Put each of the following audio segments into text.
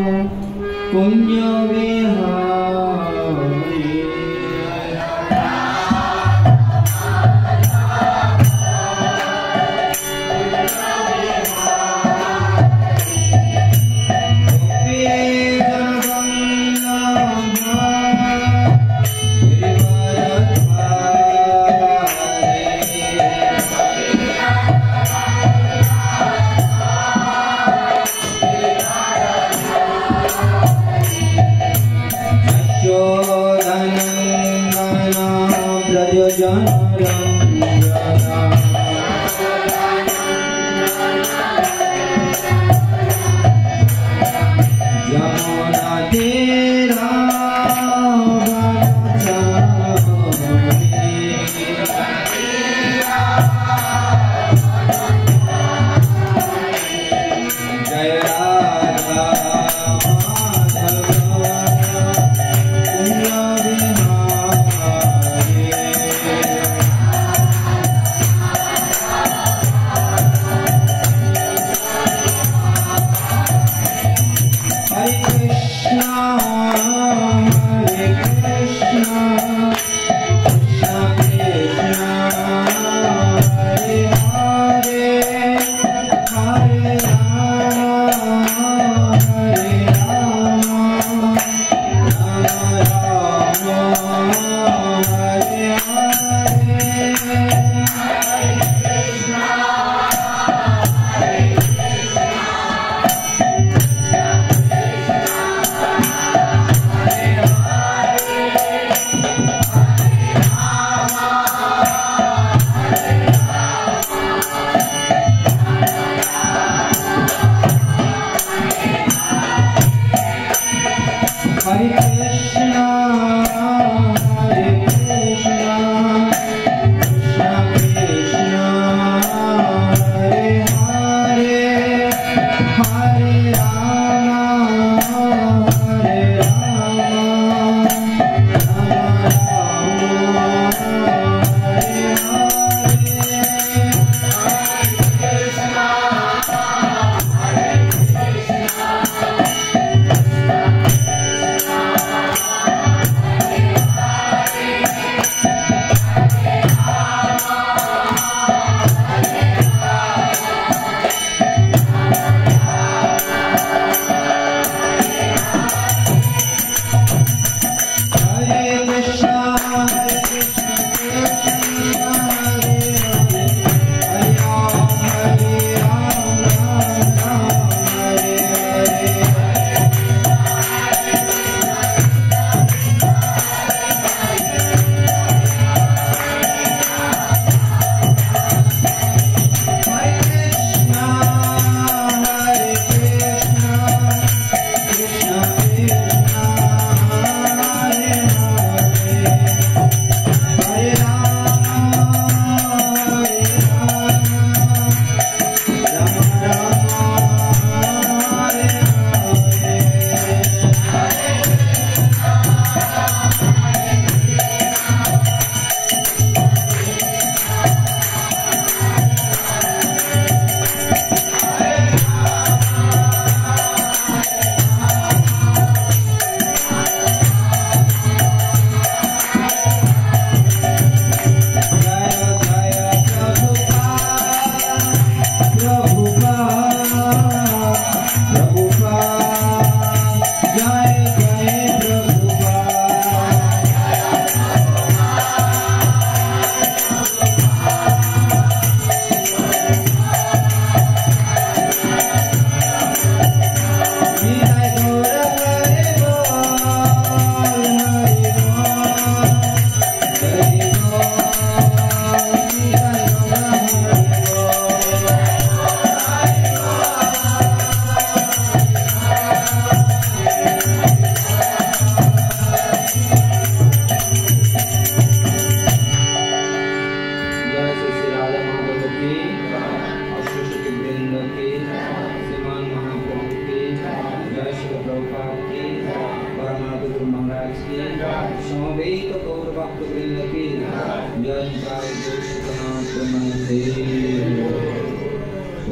पुण्य विहारी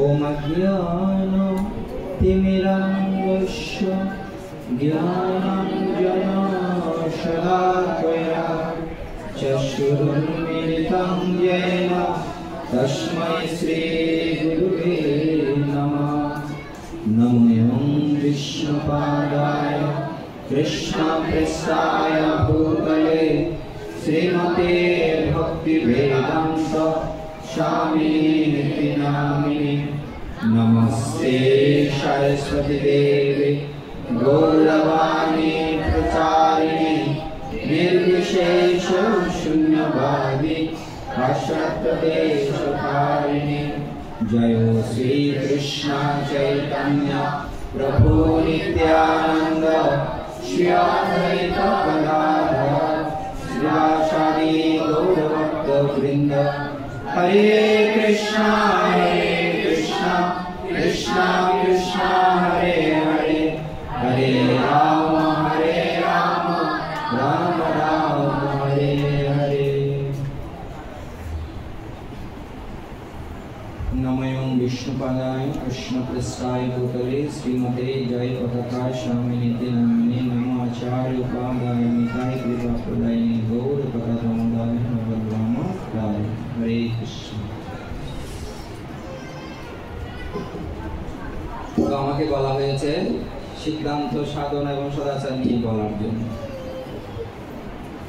ओम अज्ञान तिमिरान्धस्य तस्य ज्ञानाञ्जनशलाकया चक्षुरुन्मिलितं येन तस्मै श्रीगुरुवे नमः। नमो विष्णुपादाय कृष्णप्रेष्ठाय भूतले श्रीमते भक्तिवेदान्त स्वामिनिति नामिने। नमस्ते सरस्वती देवे गौरवाणी प्रचारिणे निर्विशेष शून्यवादी पाश्चात्यदेशकारिणे। जय श्री कृष्ण चैतन्य प्रभु नित्यानंद श्री अद्वैत गदाधर श्रीवासादि गौरभक्तवृंद। हरे कृष्णा कृष्णा कृष्णा हरे हरे, हरे राम राम राम हरे हरे। नमो विष्णुपादाय कृष्णप्रेष्ठाय भूतले श्रीमते जय पताका स्वामिनिति नामिने। नमो आचार्य उपाध्याय निताय कृपाप्रदायिने गौर पताकामोदाय भगवद्धाम। हरे कृष्ण। তো আমাকে বলা হয়েছে সিদ্ধান্ত সাধনা এবং সদাচার নিয়ে বলার জন্য।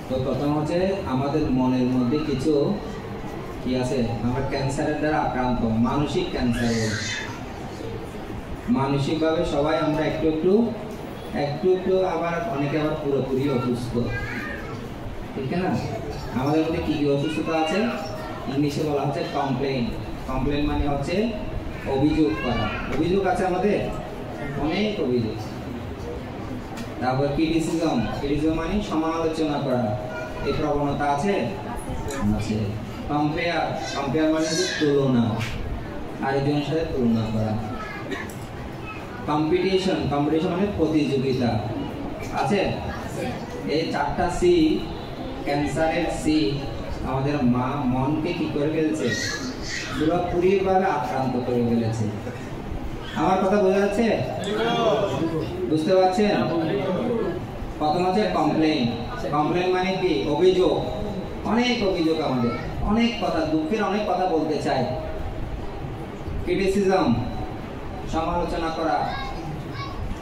তো প্রথম হচ্ছে আমাদের মনের মধ্যে কিছু কি আছে, আমরা ক্যান্সারের দ্বারা আক্রান্ত, মানসিক ক্যান্সার। মানসিকভাবে সবাই আমরা একটু একটু আবার অনেকে আবার পুরোপুরি অসুস্থ, ঠিক না? আমাদের মধ্যে কি কি অসুস্থতা আছে, ইংলিশে বলা হচ্ছে কমপ্লেন। কমপ্লেন মানে হচ্ছে অভিযোগ করা। অভিযোগ আছে আমাদের অনেক অভিযোগ। তারপর ক্রিটিসিজম মানে সমালোচনা করা, এই প্রবণতা আছে। কম্পেয়ার মানে হচ্ছে তুলনা, আরেকজনের সাথে তুলনা করা। কম্পিটিশন মানে প্রতিযোগিতা আছে। এই চারটা সি, ক্যান্সারের সি আমাদের মনকে কি করে ফেলছে, পুরোপুরিভাবে আক্রান্ত করে ফেলেছে। আমার কথা বোঝা যাচ্ছে? বুঝতে পারছেন? প্রথম হচ্ছে কমপ্লেন মানে কি, অভিযোগ। অনেক অভিযোগ, আমাদের অনেক কথা, দুঃখের অনেক কথা বলতে চাই। ক্রিটিসিজম সমালোচনা করা,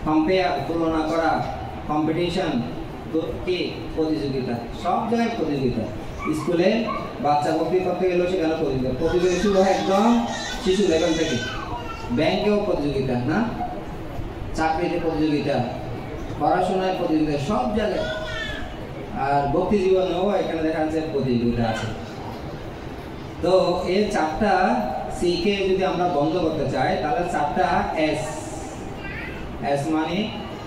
কম্পেয়ার তুলনা করা, কম্পিটিশন কি প্রতিযোগিতা, সব জায়গায় প্রতিযোগিতা। স্কুলে বাচ্চা ভর্তি করতে গেলেও সেখানে প্রতিযোগিতা শুরু হয় একদম শিশু লেভেল থেকে। ব্যাংকেও প্রতিযোগিতা, না? চাকরিতে প্রতিযোগিতা, পড়াশোনায় প্রতিযোগিতা, সব জায়গায়। আর ভক্তি জীবনেও এখানে দেখা যাচ্ছে প্রতিযোগিতা আছে। তো এই চারটা সিকে যদি আমরা বন্ধ করতে চাই, তাহলে চারটা এস মানে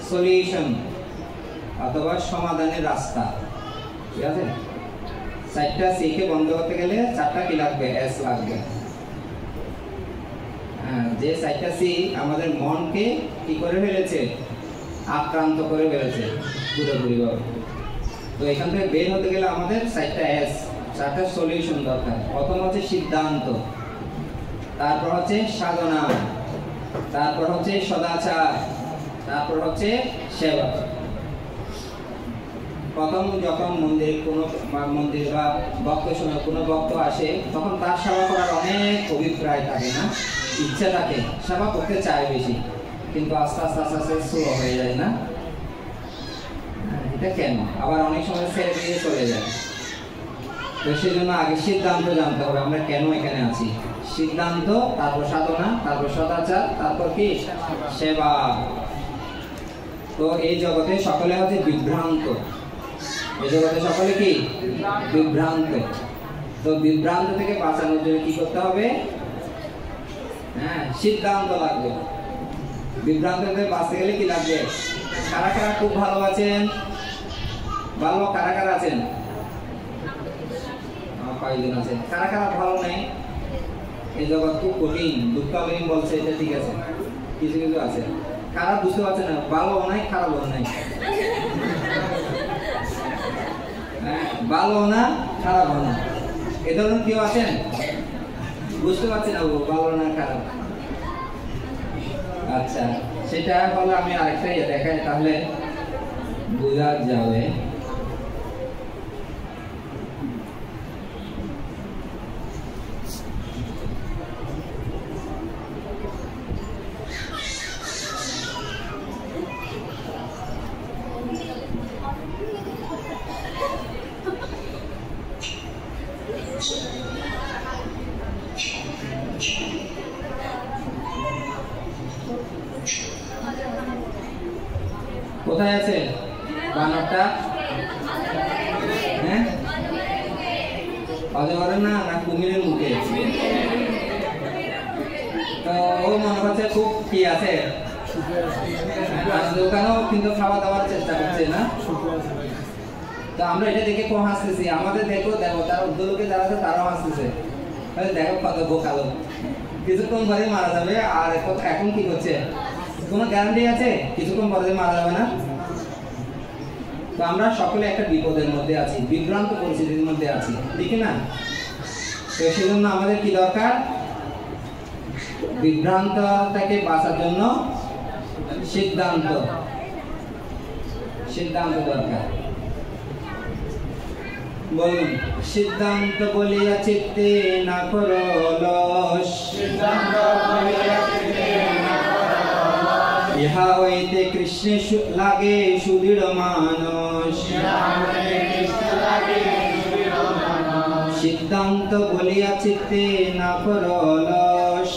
সলিউশন অথবা সমাধানের রাস্তা, ঠিক আছে? চারটা সিকে বন্ধ করতে গেলে চারটা কি লাগবে, এস লাগবে। যে চারটা সি আমাদের মনকে কি করে ফেলেছে, আক্রান্ত করে ফেলেছে পুরোপুরিভাবে। তো এখান থেকে বের হতে গেলে আমাদের চারটা সলিউশন দরকার। প্রথম হচ্ছে সিদ্ধান্ত, তারপর হচ্ছে সাধনা, তারপর হচ্ছে সদাচার, তারপর হচ্ছে সেবা। প্রথম যখন মন্দির বা ভক্ত শুনে কোনো ভক্ত আসে, তখন তার সেবা করার অনেক অভিপ্রায় থাকে, না? ইচ্ছা থাকে, সেবা করতে চায় বেশি, কিন্তু আস্তে আস্তে স্লো হয়ে যায়, না? এটা কেন? আবার অনেক সময় ছেড়ে দিয়ে চলে যায়। তো সেই জন্য আগে সিদ্ধান্ত জানতে হবে, আমরা কেন এখানে আছি। সিদ্ধান্ত, তারপর সাধনা, তারপর সদাচার, তারপর কি সেবা। তো এই জগতে সকলে হচ্ছে বিভ্রান্ত, এই জগতে সকলে কি বিভ্রান্ত। তো বিভ্রান্ত থেকে বাঁচানোর জন্য কি করতে হবে? সিদ্ধান্ত লাগবে। বিভ্রান্ত থেকে বাঁচতে গেলে কি লাগবে? কারা কারা খুব ভালো আছেন? ভালো কারা কারা আছেন? কয়েকজন আছেন। কারা কারা ভালো নেই? এই জগৎ খুব কঠিন, দুঃখালীন বলছে, এটা ঠিক আছে, কিছু কিছু আছে। কারা বুঝতে পারছে না, ভালো নাই খারাপ নাই, ভালো না খারাপ না, এ ধরনের কেউ আছেন? বুঝতে পারছি না ভালো না খারাপ। আচ্ছা, সেটা হলো আমি আরেকটা দেখাই তাহলে বোঝা যাবে। কোথায় আছে বানরটা? হ্যাঁ, অজগরের না কুমিরের মুখে। তো ও মনে হচ্ছে খুব কি আছে, দোকানেও কিন্তু খাওয়া দাওয়ার চেষ্টা করছে না। তো আমরা এটা দেখে কম হাসতেছি, আমাদের দেখো তারা উদ্যোগে যারা আছে তারাও হাসতেছে। দেখো কত বোকালো, কিছুক্ষণ পরে মারা যাবে। আর এখন কি করছে, কোনো গ্যারান্টি আছে কিছুক্ষণ পরে মারা যাবে না? তো আমরা সকলে একটা বিপদের মধ্যে আছি, বিভ্রান্ত পরিস্থিতির মধ্যে আছি, ঠিক না? তো সেজন্য আমাদের কি দরকার? বিভ্রান্ত থেকে বাঁচার জন্য সিদ্ধান্ত দরকার। বলুন, সিদ্ধান্ত বলিয়া চিত্তে না করো অলস, ইহা হইতে কৃষ্ণে লাগে সুদৃঢ় মানস। সিদ্ধান্ত বলিয়া চিত্তে না করো অলস,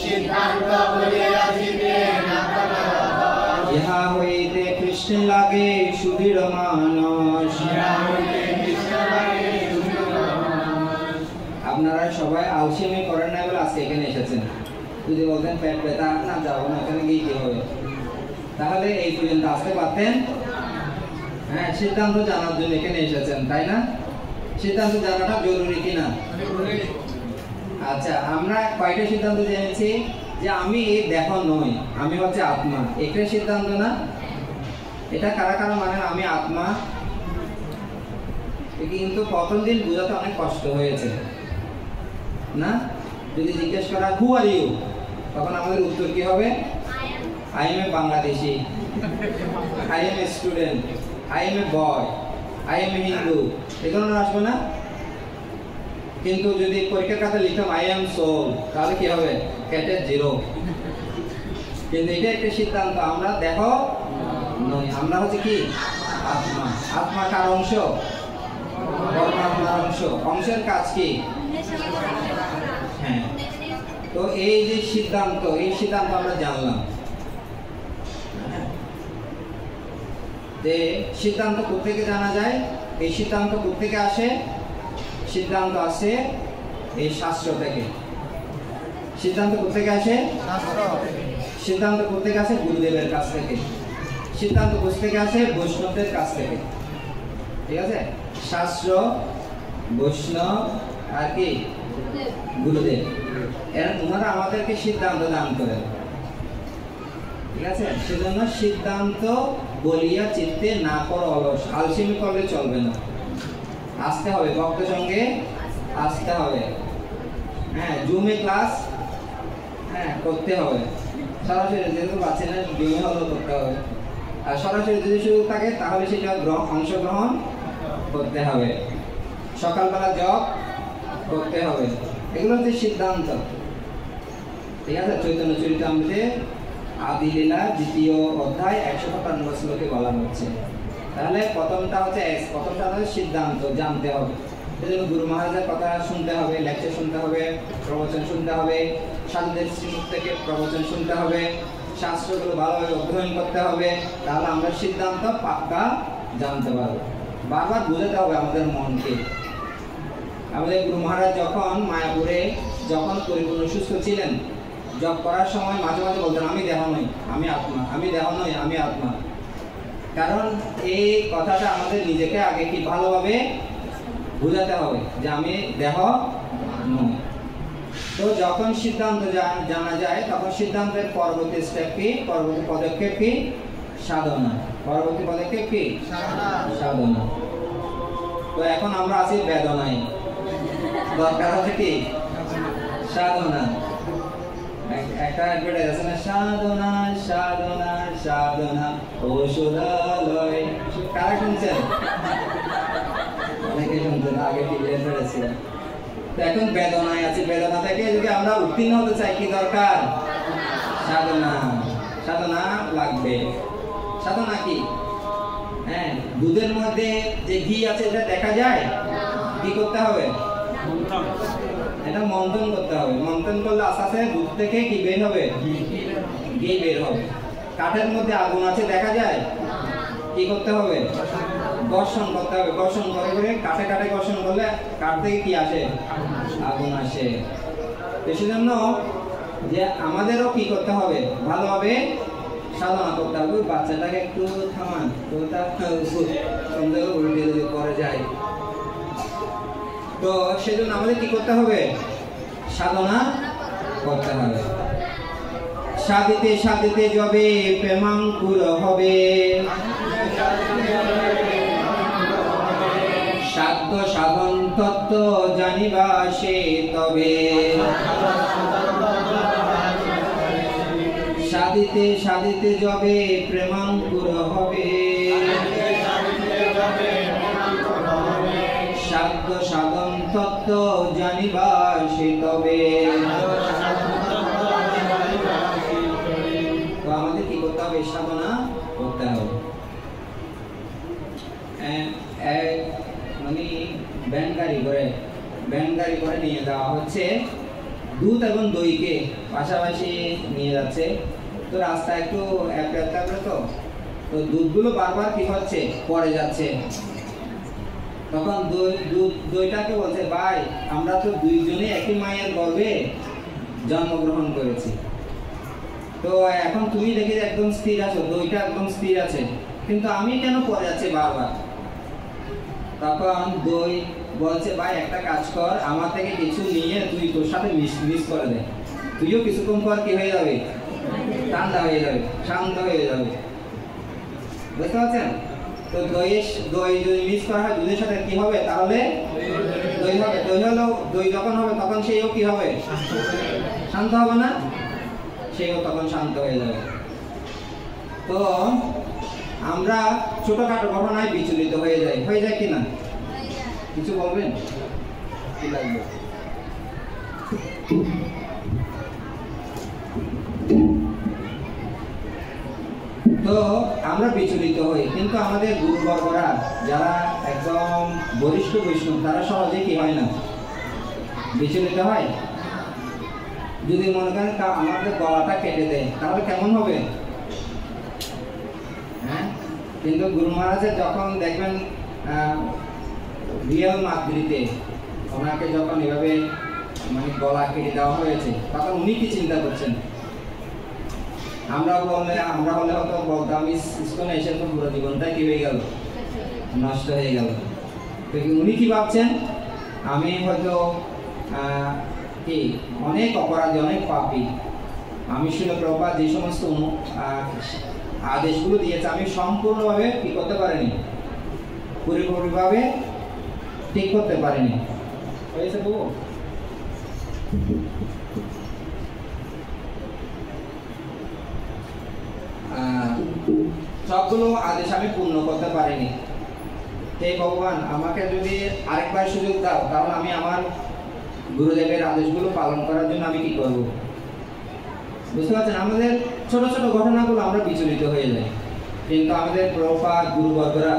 ইহা হইতে কৃষ্ণে লাগে সুদৃঢ় মানস। আপনারা সবাই আলসেমি করেন না বলে আজকে এখানে এসেছেন। যদি বলতেন পেট ব্যথা, না যাবো না, এখানে গিয়ে কি হবে, তাহলে এই পর্যন্ত আসতে পারতেন। হ্যাঁ, সিদ্ধান্ত জানার জন্য এখানে এসেছেন, তাই না? সিদ্ধান্ত জানাটা জরুরি কিনা? আচ্ছা, আমরা কয়টা সিদ্ধান্ত জেনেছি? যে আমি এই দেহ নই, আমি হচ্ছে আত্মা, এটা সিদ্ধান্ত না? এটা কারা কারা মানে আমি আত্মা? কিন্তু প্রথম দিন বোঝাতে অনেক কষ্ট হয়েছে না? যদি জিজ্ঞেস করা হু আর ইউ, তখন আমাদের উত্তর কি হবে? I am a Bangladeshi, I am a student, I am a boy, I am a Hindu, এগুলো আসবে না? কিন্তু যদি পরীক্ষার খাতায় লিখতাম I am soul, তাহলে কি হবে? ক্যাটের 0। কিন্তু এটা একটা সিদ্ধান্ত, আমরা দেখো নই, আমরা হচ্ছে কি আত্মা। আত্মা কার অংশ? পরমাত্মার অংশ। অংশের কাজ কি? হ্যাঁ, তো এই যে সিদ্ধান্ত, এই সিদ্ধান্ত আমরা জানলাম যে সিদ্ধান্ত কোথেকে জানা যায়। এই সিদ্ধান্ত কোথেকে আসে? সিদ্ধান্ত আসে এই শাস্ত্র থেকে। সিদ্ধান্ত কোথেকে আসে? সিদ্ধান্ত কোথেকে আসে? গুরুদেবের কাছ থেকে। সিদ্ধান্ত কোথেকে আসে? বৈষ্ণবদের কাছ থেকে, ঠিক আছে? শাস্ত্র, বৈষ্ণব আর কি গুরুদেব, এরা ওনারা আমাদেরকে সিদ্ধান্ত দান করেন, ঠিক আছে? সেজন্য সিদ্ধান্ত বলিয়া চিত্তে না করো অলস, আলসেমি করলে চলবে না, আসতে হবে, ভক্ত সঙ্গে আসতে হবে। হ্যাঁ, জুমে ক্লাস করতে হবে, সরাসরি যেহেতু পাচ্ছি না জুমে হলেও করতে হবে। আর সরাসরি যদি সুযোগ থাকে তাহলে সেটা অংশগ্রহণ করতে হবে, সকালবেলা জব করতে হবে। এগুলো হচ্ছে সিদ্ধান্ত, ঠিক আছে? চৈতন্য চরিতামৃতে আদি লীলা 2য় অধ্যায় 155 শ্লোকে বলা হচ্ছে। তাহলে প্রথমটা হচ্ছে সিদ্ধান্ত জানতে হবে। সেজন্য গুরু মহারাজের কথা শুনতে হবে, লেকচার শুনতে হবে, প্রবচন শুনতে হবে, সাধুদের শ্রীমুখ থেকে প্রবচন শুনতে হবে, শাস্ত্রগুলো ভালোভাবে অধ্যয়ন করতে হবে, তাহলে আমরা সিদ্ধান্ত পাক্কা জানতে পারবো। বারবার বোঝাতে হবে আমাদের মনকে। আমাদের গুরু মহারাজ যখন মায়াপুরে যখন পরিপূর্ণ সুস্থ ছিলেন, জপ করার সময় মাঝে মাঝে বলতেন আমি দেহ নই, আমি আত্মা, আমি দেহ নই, আমি আত্মা। কারণ এই কথাটা আমাদের নিজেকে আগে কি ভালোভাবে বোঝাতে হবে যে আমি দেহ নই। তো যখন সিদ্ধান্ত জানা যায় তখন সিদ্ধান্তের পরবর্তী স্টেপ কি, পরবর্তী পদক্ষেপ কি? সাধনা। পরবর্তী পদক্ষেপ কি? সাধনা। তো এখন আমরা আছি বেদনায়, দরকার হচ্ছে কি সাধনা। একটা অ্যাডভার্টাইজ আছে না, সাধনা সাধনা সাধনা ঔষধালয়, কারা শুনছেন? অনেকে শুনছেন, আগে টিভি অ্যাডভার্টাইজ ছিল। তো এখন বেদনায় আছে, বেদনা থেকে যদি আমরা উত্তীর্ণ হতে চাই কি দরকার? সাধনা। সাধনা লাগবে। সাধনা কি? হ্যাঁ, দুধের মধ্যে যে ঘি আছে এটা দেখা যায়, কি করতে হবে? এটা মন্থন করতে হবে। মন্থন করলে আস্তে আস্তে দুধ থেকে কি বের হবে? ঘি বের হবে। কাঠের মধ্যে আগুন আছে দেখা যায়, কি করতে হবে? ঘর্ষণ করতে হবে। ঘর্ষণ করে করে কাঠে কাঠে ঘর্ষণ করলে কাঠ থেকে কি আসে? আগুন আসে। তো সেজন্য যে আমাদেরও কি করতে হবে? ভালোভাবে সাধনা করতে হবে। বাচ্চাটাকে একটু থামান, তো তার সন্দেহ উল্টে যদি করে যায়। তো সেজন্য আমাদের কি করতে হবে? সাধনা করতে হবে। সাধিতে সাধিতে যবে প্রেমাঙ্কুর হবে, সাধ্য সাধন তত্ত্ব জানিবা সে তবে। সাধিতে সাধিতে যবে প্রেমাঙ্কুর হবে, সাধ্য সাধন তত্ত্ব জানিবা সে তবে। তো আমাদের কি করতে হবে? সাধনা করতে হবে। মানে ভ্যান গাড়ি করে নিয়ে যাওয়া হচ্ছে, দুধ এবং দইকে পাশাপাশি নিয়ে যাচ্ছে। তো রাস্তা একটু তো দুধগুলো বারবার কি হচ্ছে? পড়ে যাচ্ছে। তখন দইটাকে বলছে, ভাই আমরা তো দুইজনে একই মায়ের গর্ভে জন্মগ্রহণ করেছি, তো এখন তুমি দেখে একদম স্থির আছো, দইটা একদম স্থির আছে, কিন্তু আমি কেন পড়ে যাচ্ছি বারবার? তখন দই বলছে, ভাই একটা কাজ কর, আমার থেকে কিছু নিয়ে তুই তোর সাথে মিক্স করে দে, তুইও কিছুক্ষণ পর কি হয়ে যাবে? ঠান্ডা হয়ে যাবে, শান্ত হয়ে যাবে। বুঝতে পারছেন? তো দই যদি মিক্স করা হয় দুধের সাথে কি হবে? তাহলে দই হবে। দই যখন হবে তখন সেও কি হবে? শান্ত হবে না? সেও তখন শান্ত হয়ে যাবে। তো আমরা ছোটখাটো ঘটনায় বিচলিত হয়ে যায় কিনা? কিছু বলবেন? কি লাগবে? তো আমরা বিচলিত হই, কিন্তু আমাদের গুরুবর্গরা যারা একদম বরিষ্ঠ বৈষ্ণব তারা সহজে কি হয় না? বিচলিত হয়। যদি মনে করেন আমাদের গলাটা কেটে দেয় তাহলে কেমন হবে? হ্যাঁ, কিন্তু গুরু মহারাজের যখন দেখবেন রিয়েল মাতৃতে ওনাকে যখন এভাবে মানে গলা কেটে দেওয়া হয়েছে, তখন উনি কি চিন্তা করছেন? আমরা হলে হয়তো বলতাম ইসকনে এসে তো পুরো জীবনটা কি হয়ে গেল? নষ্ট হয়ে গেল। তো উনি কি ভাবছেন? আমি হয়তো কি অনেক অপরাধী, অনেক পাপী, আমি শিলা প্রভুপাদ যে সমস্ত আদেশগুলো দিয়েছে আমি সম্পূর্ণভাবে কি করতে পারিনি, পরিপূর্ণভাবে ঠিক করতে পারিনি। হয়েছে তো সবগুলো আদেশ আমি পূর্ণ করতে পারিনি। হে ভগবান, আমাকে যদি আরেকবার সুযোগ দাও তাহলে আমি আমার গুরুদেবের আদেশগুলো পালন করার জন্য আমি কি করব? বুঝতে পারছেন? আমাদের ছোট ছোট ঘটনাগুলো আমরা বিচলিত হয়ে যাই, কিন্তু আমাদের প্রভুপাদ গুরুবর্গরা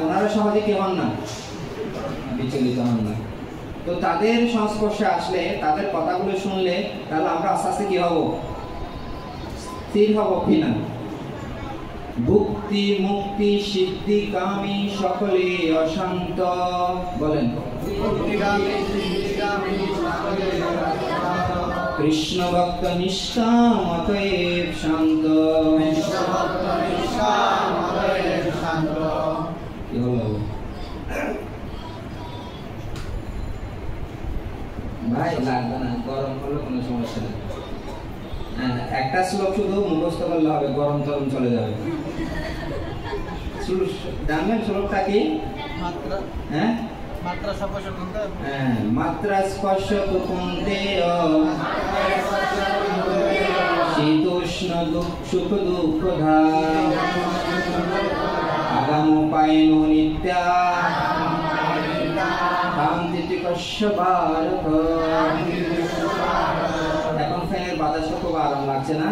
ওনারা সহজে কি হন না? বিচলিত হন না। তো তাদের সংস্পর্শে আসলে, তাদের কথাগুলো শুনলে তাহলে আমরা আস্তে আস্তে কি হব? স্থির হব কিনা? ভুক্তি মুক্তি সিদ্ধি কামী সকলে অশান্ত। বলেন, কৃষ্ণ ভক্ত নিষ্কাম অতএব শান্ত। কি হলো ভাই? লাগবে না, গরম হলে কোনো সমস্যা নেই। একটা শ্লোক শুধু মুখস্থ করলে হবে, গরম তরম চলে যাবে। জানবেন শ্লোকটা কি? হ্যাঁ, মাত্রা স্পর্শ তো কুন্তেয় শীতোষ্ণ সুখ দুঃখ ধাম আগাম পায়ন নিত্যা কান্তিকস্য ভারত। এখন ফ্যানের বাতাসটা খুব আরাম লাগছে না?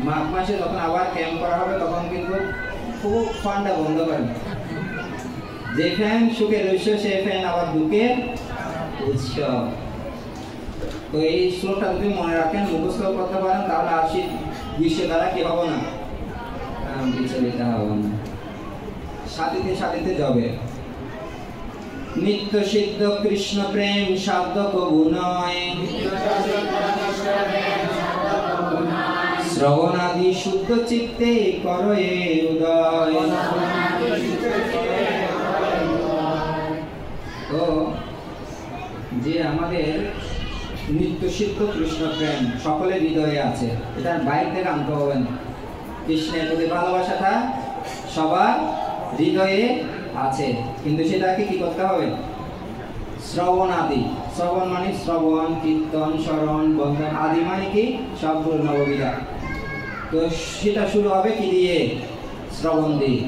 মাঘ মাসে যখন আবার ক্যাম্প করা হবে তখন কিন্তু খুব ফান্ডা বন্ধ করেন। যে ফ্যান সুখের উৎস সে ফ্যান আবার দুঃখের উৎস। তো এই শ্লোকটা যদি মনে রাখেন, মুখস্থ করতে পারেন, তাহলে আশি গ্রীষ্ম দ্বারা কি হবো না, বিচলিত হবো না, সাথীতে সাথীতে যাবে। নিত্য সিদ্ধ কৃষ্ণ প্রেম শব্দ কবু নয়, শ্রবণাদি শুদ্ধ চিত্তে করয়ে উদয়। তো যে আমাদের নিত্য সিদ্ধ কৃষ্ণ প্রেম সকলের হৃদয়ে আছে, এটা বাইরে থেকে আনতে হবে না। কৃষ্ণের প্রতি ভালোবাসাটা সবার হৃদয়ে আছে, কিন্তু সেটাকে কি করতে হবে? শ্রবণ আদি। শ্রবণ মানে শ্রবণ, কীর্তন, স্মরণ, বন্ধন, আদি মানে কি সবগুলো নববিধা। তো সেটা শুরু হবে কি দিয়ে? শ্রবণ দিয়ে।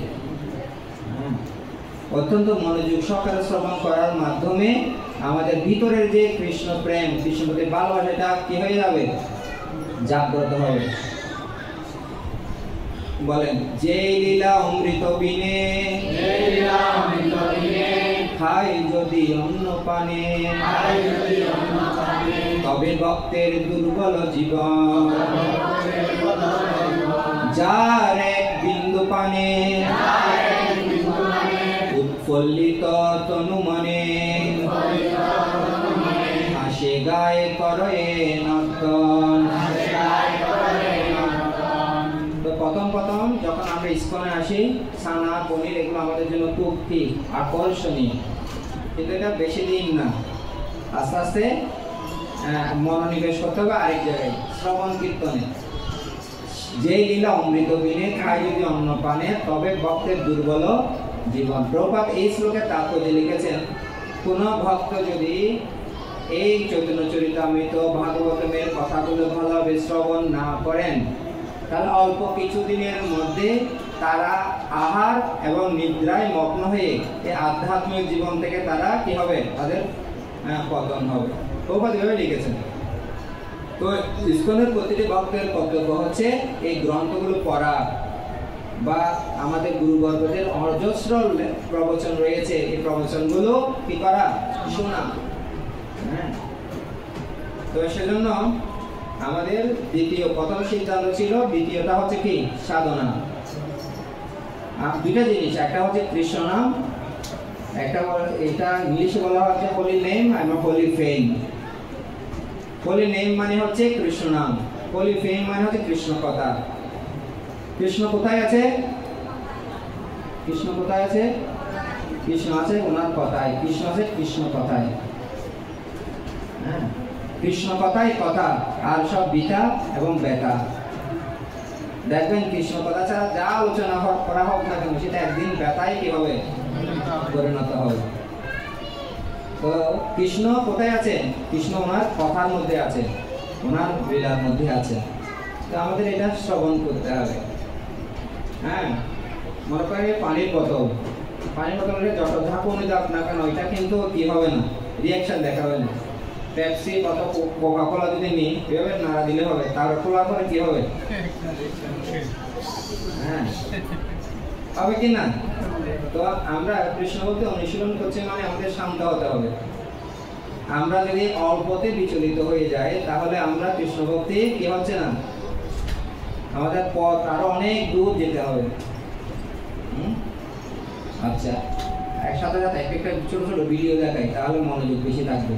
অত্যন্ত মনোযোগ সহকারে শ্রবণ করার মাধ্যমে আমাদের ভিতরের যে কৃষ্ণ প্রেম, কৃষ্ণ প্রতি ভালোবাসাটা কি হয়ে যাবে? জাগ্রত হবে। বলেন, যে লীলা অমৃত বিনে খাই যদি অন্ন পানে, তবে ভক্তের দুর্বল জীবন। যার এক বিন্দু পানে উৎফুল্লিত তনু মনে, হাসে গায়ে করে নর্তন। তো প্রথম যখন আমরা ইস্কনে আসি, ছানা পনির এগুলো আমাদের জন্য খুব কি আকর্ষণীয়, কিন্তু এটা বেশি দিন না, আস্তে আস্তে মনোনিবেশ করতে হবে আরেক জায়গায়, শ্রবণ কীর্তনে। যে লীলা অমৃত বিনে খায় যদি অন্ন পানে, তবে ভক্তের দুর্বল জীবন। প্রভুপাদ এই শ্লোকের তাৎপর্য লিখেছেন, কোন ভক্ত যদি এই চৈতন্য চরিতামৃত ভাগবতমের কথাগুলো ভালোভাবে শ্রবণ না করেন, তাহলে অল্প কিছুদিনের মধ্যে তারা আহার এবং নিদ্রায় মগ্ন হয়ে এই আধ্যাত্মিক জীবন থেকে তারা কি হবে? তাদের পতন হবে। প্রভুপাদ এভাবে লিখেছেন। তো ইস্কনের প্রতিটি ভক্তের কর্তব্য হচ্ছে এই গ্রন্থগুলো পড়া, বা আমাদের গুরুবর্গদের অজস্র প্রবচন রয়েছে, এই প্রবচনগুলো কি করা? শোনা। হ্যাঁ, তো সেজন্য আমাদের প্রথম সিদ্ধান্ত ছিল, দ্বিতীয়টা হচ্ছে কি? সাধনা। দুইটা জিনিস, একটা হচ্ছে কৃষ্ণ নাম, একটা এটা ইংলিশে বলা হচ্ছে হোলি নেম আর হোলি ফেম। হোলি নেম মানে হচ্ছে কৃষ্ণ নাম, হোলি ফেম মানে হচ্ছে কৃষ্ণ কথা। কৃষ্ণ কোথায় আছে? কৃষ্ণ কোথায় আছে? কৃষ্ণ আছে ওনার কথায়, কৃষ্ণ আছে কৃষ্ণ কথায়। হ্যাঁ, কৃষ্ণ কথাই কথা, আর সব বিটা এবং বেটা। দেখবেন কৃষ্ণ কথা ছাড়া যা আলোচনা করা হোক না কেন, সেটা একদিন বেতায় কি হবে? পরিণত হবে। তো কৃষ্ণ কোথায় আছে? কৃষ্ণ ওনার কথার মধ্যে আছে, ওনার লীলার মধ্যে আছে। তো আমাদের এটা শ্রবণ করতে হবে। হ্যাঁ, মনে করেন পানির বোতল, পানির বোতলে যত ঝাঁকুনি দাও না কেন, ওইটা কিন্তু কি হবে না, রিয়াকশন দেখাবে না। পেপসি কত কোকা কোলা যদি নিই, এভাবে নাড়া দিলে হবে, তারপর খোলার পরে কি হবে? হ্যাঁ, হবে কি না? তো আমরা কৃষ্ণ ভক্তি অনুশীলন করছি মানে আমাদের শান্ত হতে হবে। আমরা যদি অল্পতে বিচলিত হয়ে যাই, তাহলে আমরা কৃষ্ণ ভক্তি কি হচ্ছে না, আমাদের পথ আরো অনেক দূর যেতে হবে। আচ্ছা, একসাথে যাতে একটা ছোট ছোট ভিডিও দেখাই, তাহলে মনোযোগ বেশি থাকবে।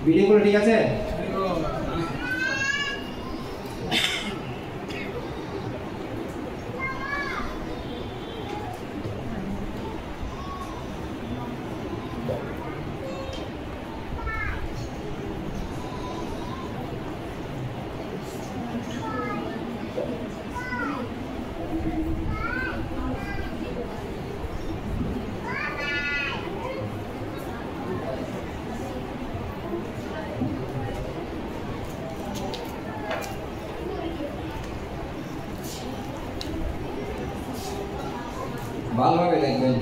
ভিডিওগুলো ঠিক আছে? ভালোভাবে দেখবেন।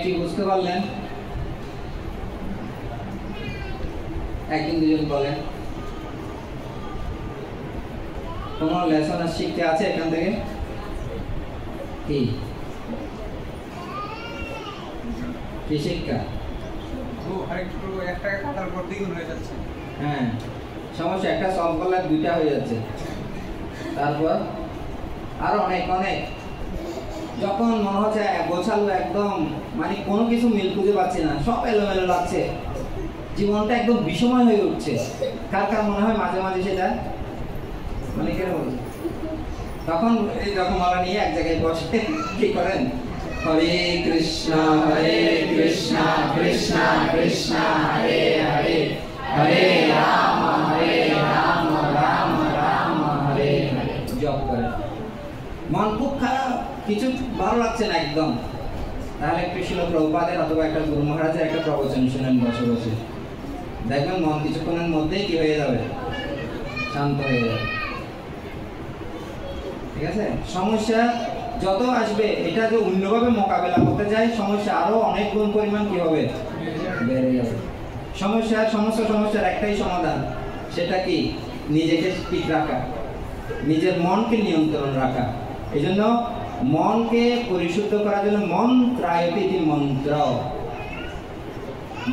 কি বুঝতে পারলেন? একদিন দুজন বলেন কোন লেসন আর শিখতে আছে এখান থেকে? কি কি শিক্ষা? হ্যাঁ, সমস্যা একটা সলভ করলে দুইটা হয়ে যাচ্ছে, তারপর আরো অনেক অনেক যখন মনে হচ্ছে গোছালো একদম, মানে কোনো কিছু মিল খুঁজে পাচ্ছি না, সব এলোমেলো লাগছে, জীবনটা একদম বিষময় হয়ে উঠছে। কার কার মনে হয় মাঝে মাঝে সেটা? মানে কেরকম তখন এই রকমওয়ালা নিয়ে এক জায়গায় বসে কি করেন? হরে কৃষ্ণ কৃষ্ণ কৃষ্ণ হরে হরে, হরে রাম রাম রাম হরে হরে জপ করেন। মন খুব খারাপ, কিছু ভালো লাগছে না একদম, তাহলে একটু শিল প্রভুপাদের অথবা একটা গুরু মহারাজের একটা প্রবচন শুনেন বসে বসে, দেখবেন মন কিছুক্ষণের মধ্যেই কি হয়ে যাবে? শান্ত হয়ে যাবে। ঠিক আছে? সমস্যা যত আসবে এটা যে অন্যভাবে মোকাবেলা করতে যায়, সমস্যা আরো অনেক গুণ পরিমাণ কি হবে? বেড়ে যাবে। সমস্যার একটাই সমাধান, সেটা কি? নিজেকে ঠিক রাখা, নিজের মনকে নিয়ন্ত্রণ রাখা। এই জন্য মনকে পরিশুদ্ধ করার জন্য মন্ত্রায়তি মন্ত্র,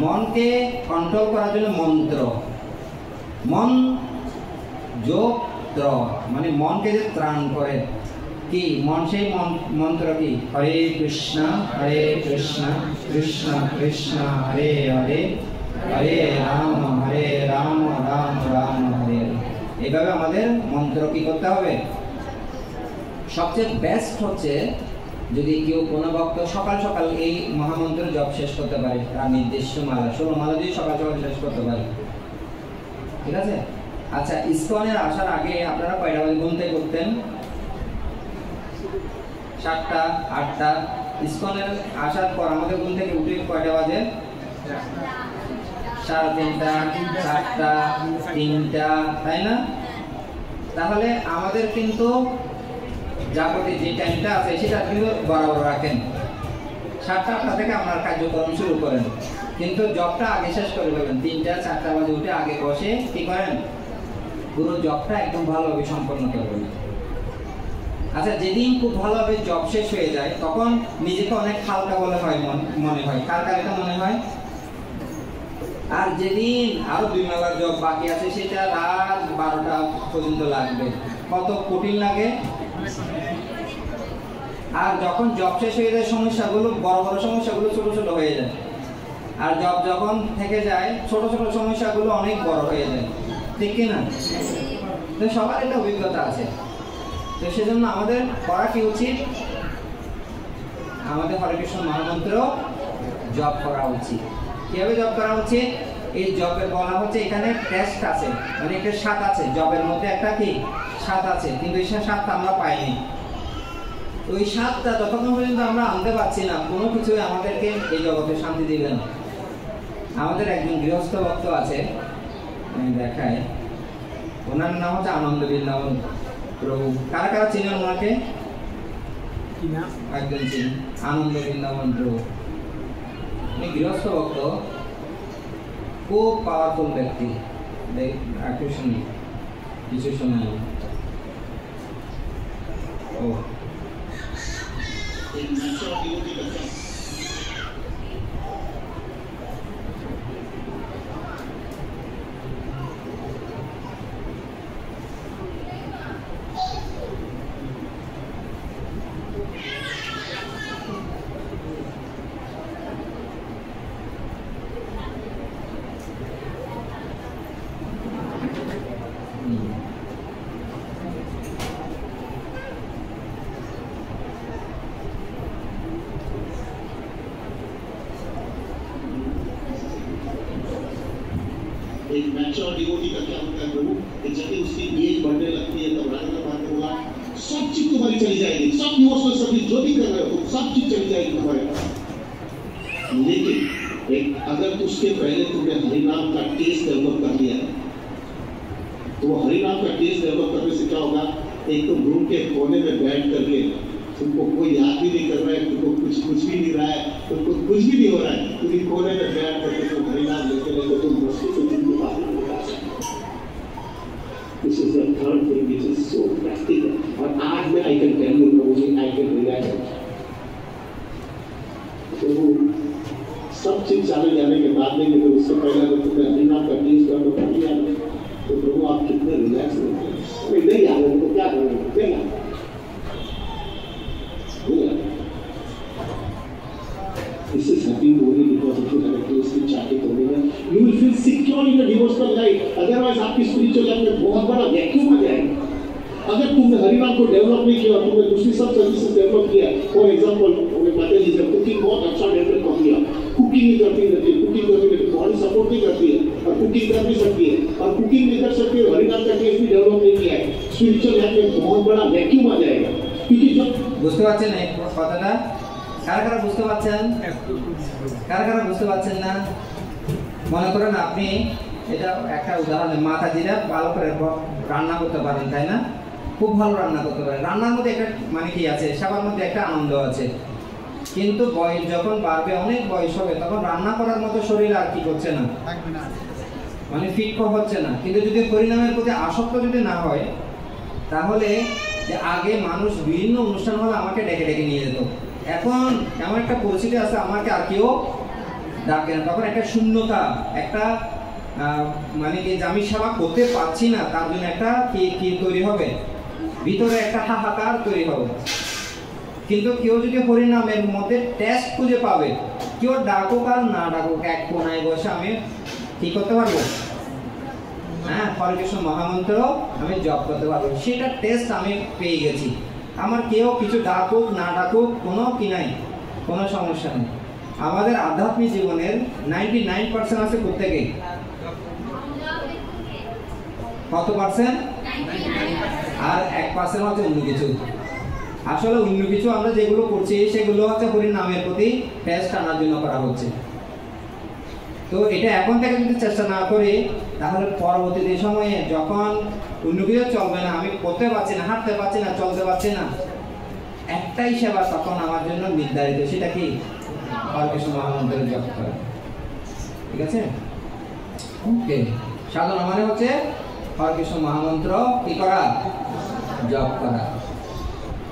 মনকে কন্ট্রোল করার জন্য মন্ত্র, মন যোগ মানে মনকে যে ত্রাণ করে কি মন, সেই মন্ত্র কি? হরে কৃষ্ণ কৃষ্ণ কৃষ্ণ হরে হরে, হরে রাম রাম রাম হরে হরে। এইভাবে আমাদের মন্ত্র কি করতে হবে? সবচেয়ে বেস্ট হচ্ছে যদি কেউ কোনো ভক্ত সকাল সকাল এই মহামন্ত্র জপ শেষ করতে পারে, তার নির্দিষ্ট মালা 16 মালা যদি সকাল সকাল শেষ করতে পারে। ঠিক আছে? আচ্ছা, ইসকনের আসার আগে আপনারা কয়টা বাজে ঘুম থেকে করতেন? 7টা 8টা। ইসকনের আসার পর আমাদের ঘুম থেকে উঠে কয়টা বাজে? 3:30 4টা 3টা, তাই না? তাহলে আমাদের কিন্তু যাবতীয় যে টাইমটা আছে সেটা কিন্তু বরাবর রাখেন। 7টা 8টা থেকে আপনার কার্যক্রম শুরু করেন, কিন্তু জবটা আগে শেষ করে ফেলেন। 3টা 4টা বাজে উঠে আগে বসে কি করেন? পুরো জবটা একদম ভালোভাবে সম্পন্ন করবেন। আচ্ছা, যেদিন খুব ভালোভাবে জব শেষ হয়ে যায় তখন নিজেকে অনেক হালকা বলে মনে হয়। কার কার এটা মনে হয়? আর যেদিন আরো 2 মেলার জব বাকি আছে সেটা রাত 12টা পর্যন্ত লাগবে, কত কঠিন লাগে। আর যখন জব শেষ হয়ে যায় সমস্যাগুলো, বড় বড় সমস্যাগুলো ছোট ছোট হয়ে যায়। আর জব যখন থেকে যায় ছোট ছোট সমস্যাগুলো অনেক বড় হয়ে যায়, ঠিক কিনা? তো সবার একটা অভিজ্ঞতা আছে। তো সেজন্য আমাদের করা কি উচিত? আমাদের হরে কৃষ্ণ মহামন্ত্র জপ করা উচিত। কিভাবে জপ করা উচিত? এই জবে বলা হচ্ছে এখানে টেস্ট আছে, মানে একটা স্বাদ আছে, জবের মধ্যে একটা কি স্বাদ আছে, কিন্তু এই স্বাদটা আমরা পাইনি। ওই স্বাদটা যতক্ষণ পর্যন্ত আমরা আনতে পারছি না, কোনো কিছুই আমাদেরকে এই জগতে শান্তি দিবে না। আমাদের একজন গৃহস্থ ভক্ত আছে, আমি দেখাই, ওনার নাম হচ্ছে আনন্দ বৃন্দাবন প্রভু। কারা কারা চিনেন ওনাকে? একজন চিনেন, আনন্দ বৃন্দাবন প্রভু। উনি গৃহস্থ ভক্ত, খুব পাওয়ারফুল ব্যক্তি। একটু শুনি, কিছু শোনাই। ও एक मैच्योर डिवोटी का क्या होता है प्रभु कि जब भी उसकी एज बढ़ने लगती है तब राधा का बोला सब चीज तुम्हारी चली जाएगी, सब इमोशनल सर्विस जो भी कर रहे हो सब चीज चली जाएगी तुम्हारे पास। लेकिन एक अगर उसके पहले तुमने हरिनाम का टेस्ट डेवलप कर लिया तो वो हरिनाम का टेस्ट डेवलप करने से क्या होगा, एक तो रूम के कोने में बैठ करके तुमको कोई याद भी नहीं कर रहा है, तुमको कुछ भी नहीं रहा है, तुमको कुछ भी नहीं हो रहा है, तुम कोने में बैठ करके तुम हरिनाम लेते लेते तुम मुश्किल से जिंदगी पार कर सकते हो। This is the third thing which is so practical. और आज में I can tell you Prabhu I can realize it. तो सब चीज चले जाने के बाद में तो उससे पहले अगर तुमने हरिनाम का टेस्ट कर लिया तो प्रभु आप कितने रिलैक्स होते हैं। नहीं आ रहे तो क्या करेंगे, क्या This is happening only because if you have a taste in chanting Govinda, you will feel secure in the devotional life. Otherwise, आपकी spiritual life में बहुत बड़ा vacuum आ जाएगा। अगर तुमने हरिनाम को डेवलप नहीं किया और तुमने दूसरी सब सर्विसेज डेवलप किया, फॉर एग्जाम्पल हमें माता जी जब कुकिंग बहुत अच्छा डेवलप कर दिया, कुकिंग नहीं करती रहती है, कुकिंग करती रहती है, बॉडी सपोर्ट नहीं करती है और कुकिंग कर भी सकती है और कुकिंग नहीं कर सकती है, हरिनाम का टेस्ट भी डेवलप नहीं किया है, स्पिरिचुअल लाइफ में बहुत बड़ा वैक्यूम आ जाएगा। क्योंकि जब বুঝতে পারছেন এই কথাটা? কারা কারা বুঝতে পারছেন? কারা কারা বুঝতে পারছেন না? মনে করেন আপনি, এটা একটা উদাহরণ, মাতাজিরা ভালো করে রান্না করতে পারেন, তাই না? খুব ভালো রান্না করতে পারেন, রান্নার মধ্যে একটা মানে কি আছে, সবার মধ্যে একটা আনন্দ আছে। কিন্তু বয়স যখন বাড়বে, অনেক বয়স হবে, তখন রান্না করার মতো শরীর আর কি করছে না, মানে ফিট হচ্ছে না। কিন্তু যদি হরিনামের প্রতি আসক্ত যদি না হয়, তাহলে যে আগে মানুষ বিভিন্ন অনুষ্ঠান হলে আমাকে ডেকে ডেকে নিয়ে যেত, এখন এমন একটা পরিস্থিতি আছে আমাকে আর কেউ ডাকে না। তখন একটা শূন্যতা, একটা মানে কি আমি সেবা করতে পারছি না, তার জন্য একটা কি তৈরি হবে, ভিতরে একটা হাহাকার তৈরি হবে। কিন্তু কেউ যদি হরিনামের মধ্যে টেস্ট খুঁজে পাবে, কেউ ডাকুক আর না ডাকুক, এক কোনায় বসে আমি কি করতে পারবো, হ্যাঁ, হরে কৃষ্ণ মহামন্ত্র আমি জপ করতে পারবো, সেটা টেস্ট আমি পেয়ে গেছি। আমার কেউ কিছু ডাকুক না ডাকুক কোনো কি নাই, কোনো সমস্যা নেই। আমাদের আধ্যাত্মিক জীবনের 99% আছে প্রত্যেকে, কত পার্সেন্ট? আর 1% হচ্ছে অন্য কিছু। আসলে অন্য কিছু আমরা যেগুলো করছি সেগুলো হচ্ছে হরির নামের প্রতি টেস্ট আনার জন্য করা হচ্ছে। তো এটা এখন থেকে যদি চেষ্টা না করি, তাহলে পরবর্তী সময়ে যখন অন্য কিছু চলবে না, আমি করতে পারছি না, হাঁটতে পারছি না, চলতে পারছি না, একটাই সেবা তখন আমার জন্য নির্ধারিত, সেটা কি হরে কৃষ্ণ মহামন্ত্রের জপ করা। ঠিক আছে? ওকে, সাধনা মানে হচ্ছে হরে কৃষ্ণ মহামন্ত্র কি করা, জপ করা।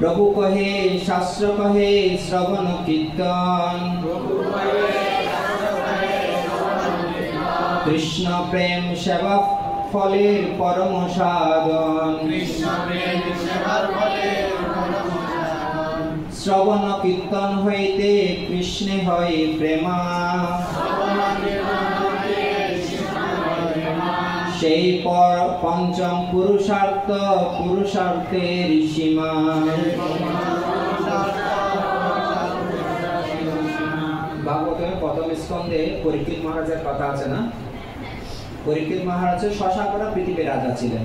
प्रभु कहे शास्त्र कहे श्रवण कीर्तन कृष्ण प्रेम सेवा फलेर परम साधन श्रवण कीर्तन हईते कृष्णे हय प्रेमा সেই পঞ্চম পুরুষার্থের সীমা। ভাগবতের প্রথম স্কন্ধে পরীক্ষিত মহারাজের কথা আছে না? পরীক্ষিত মহারাজ শশাকরা পৃথিবীর রাজা ছিলেন।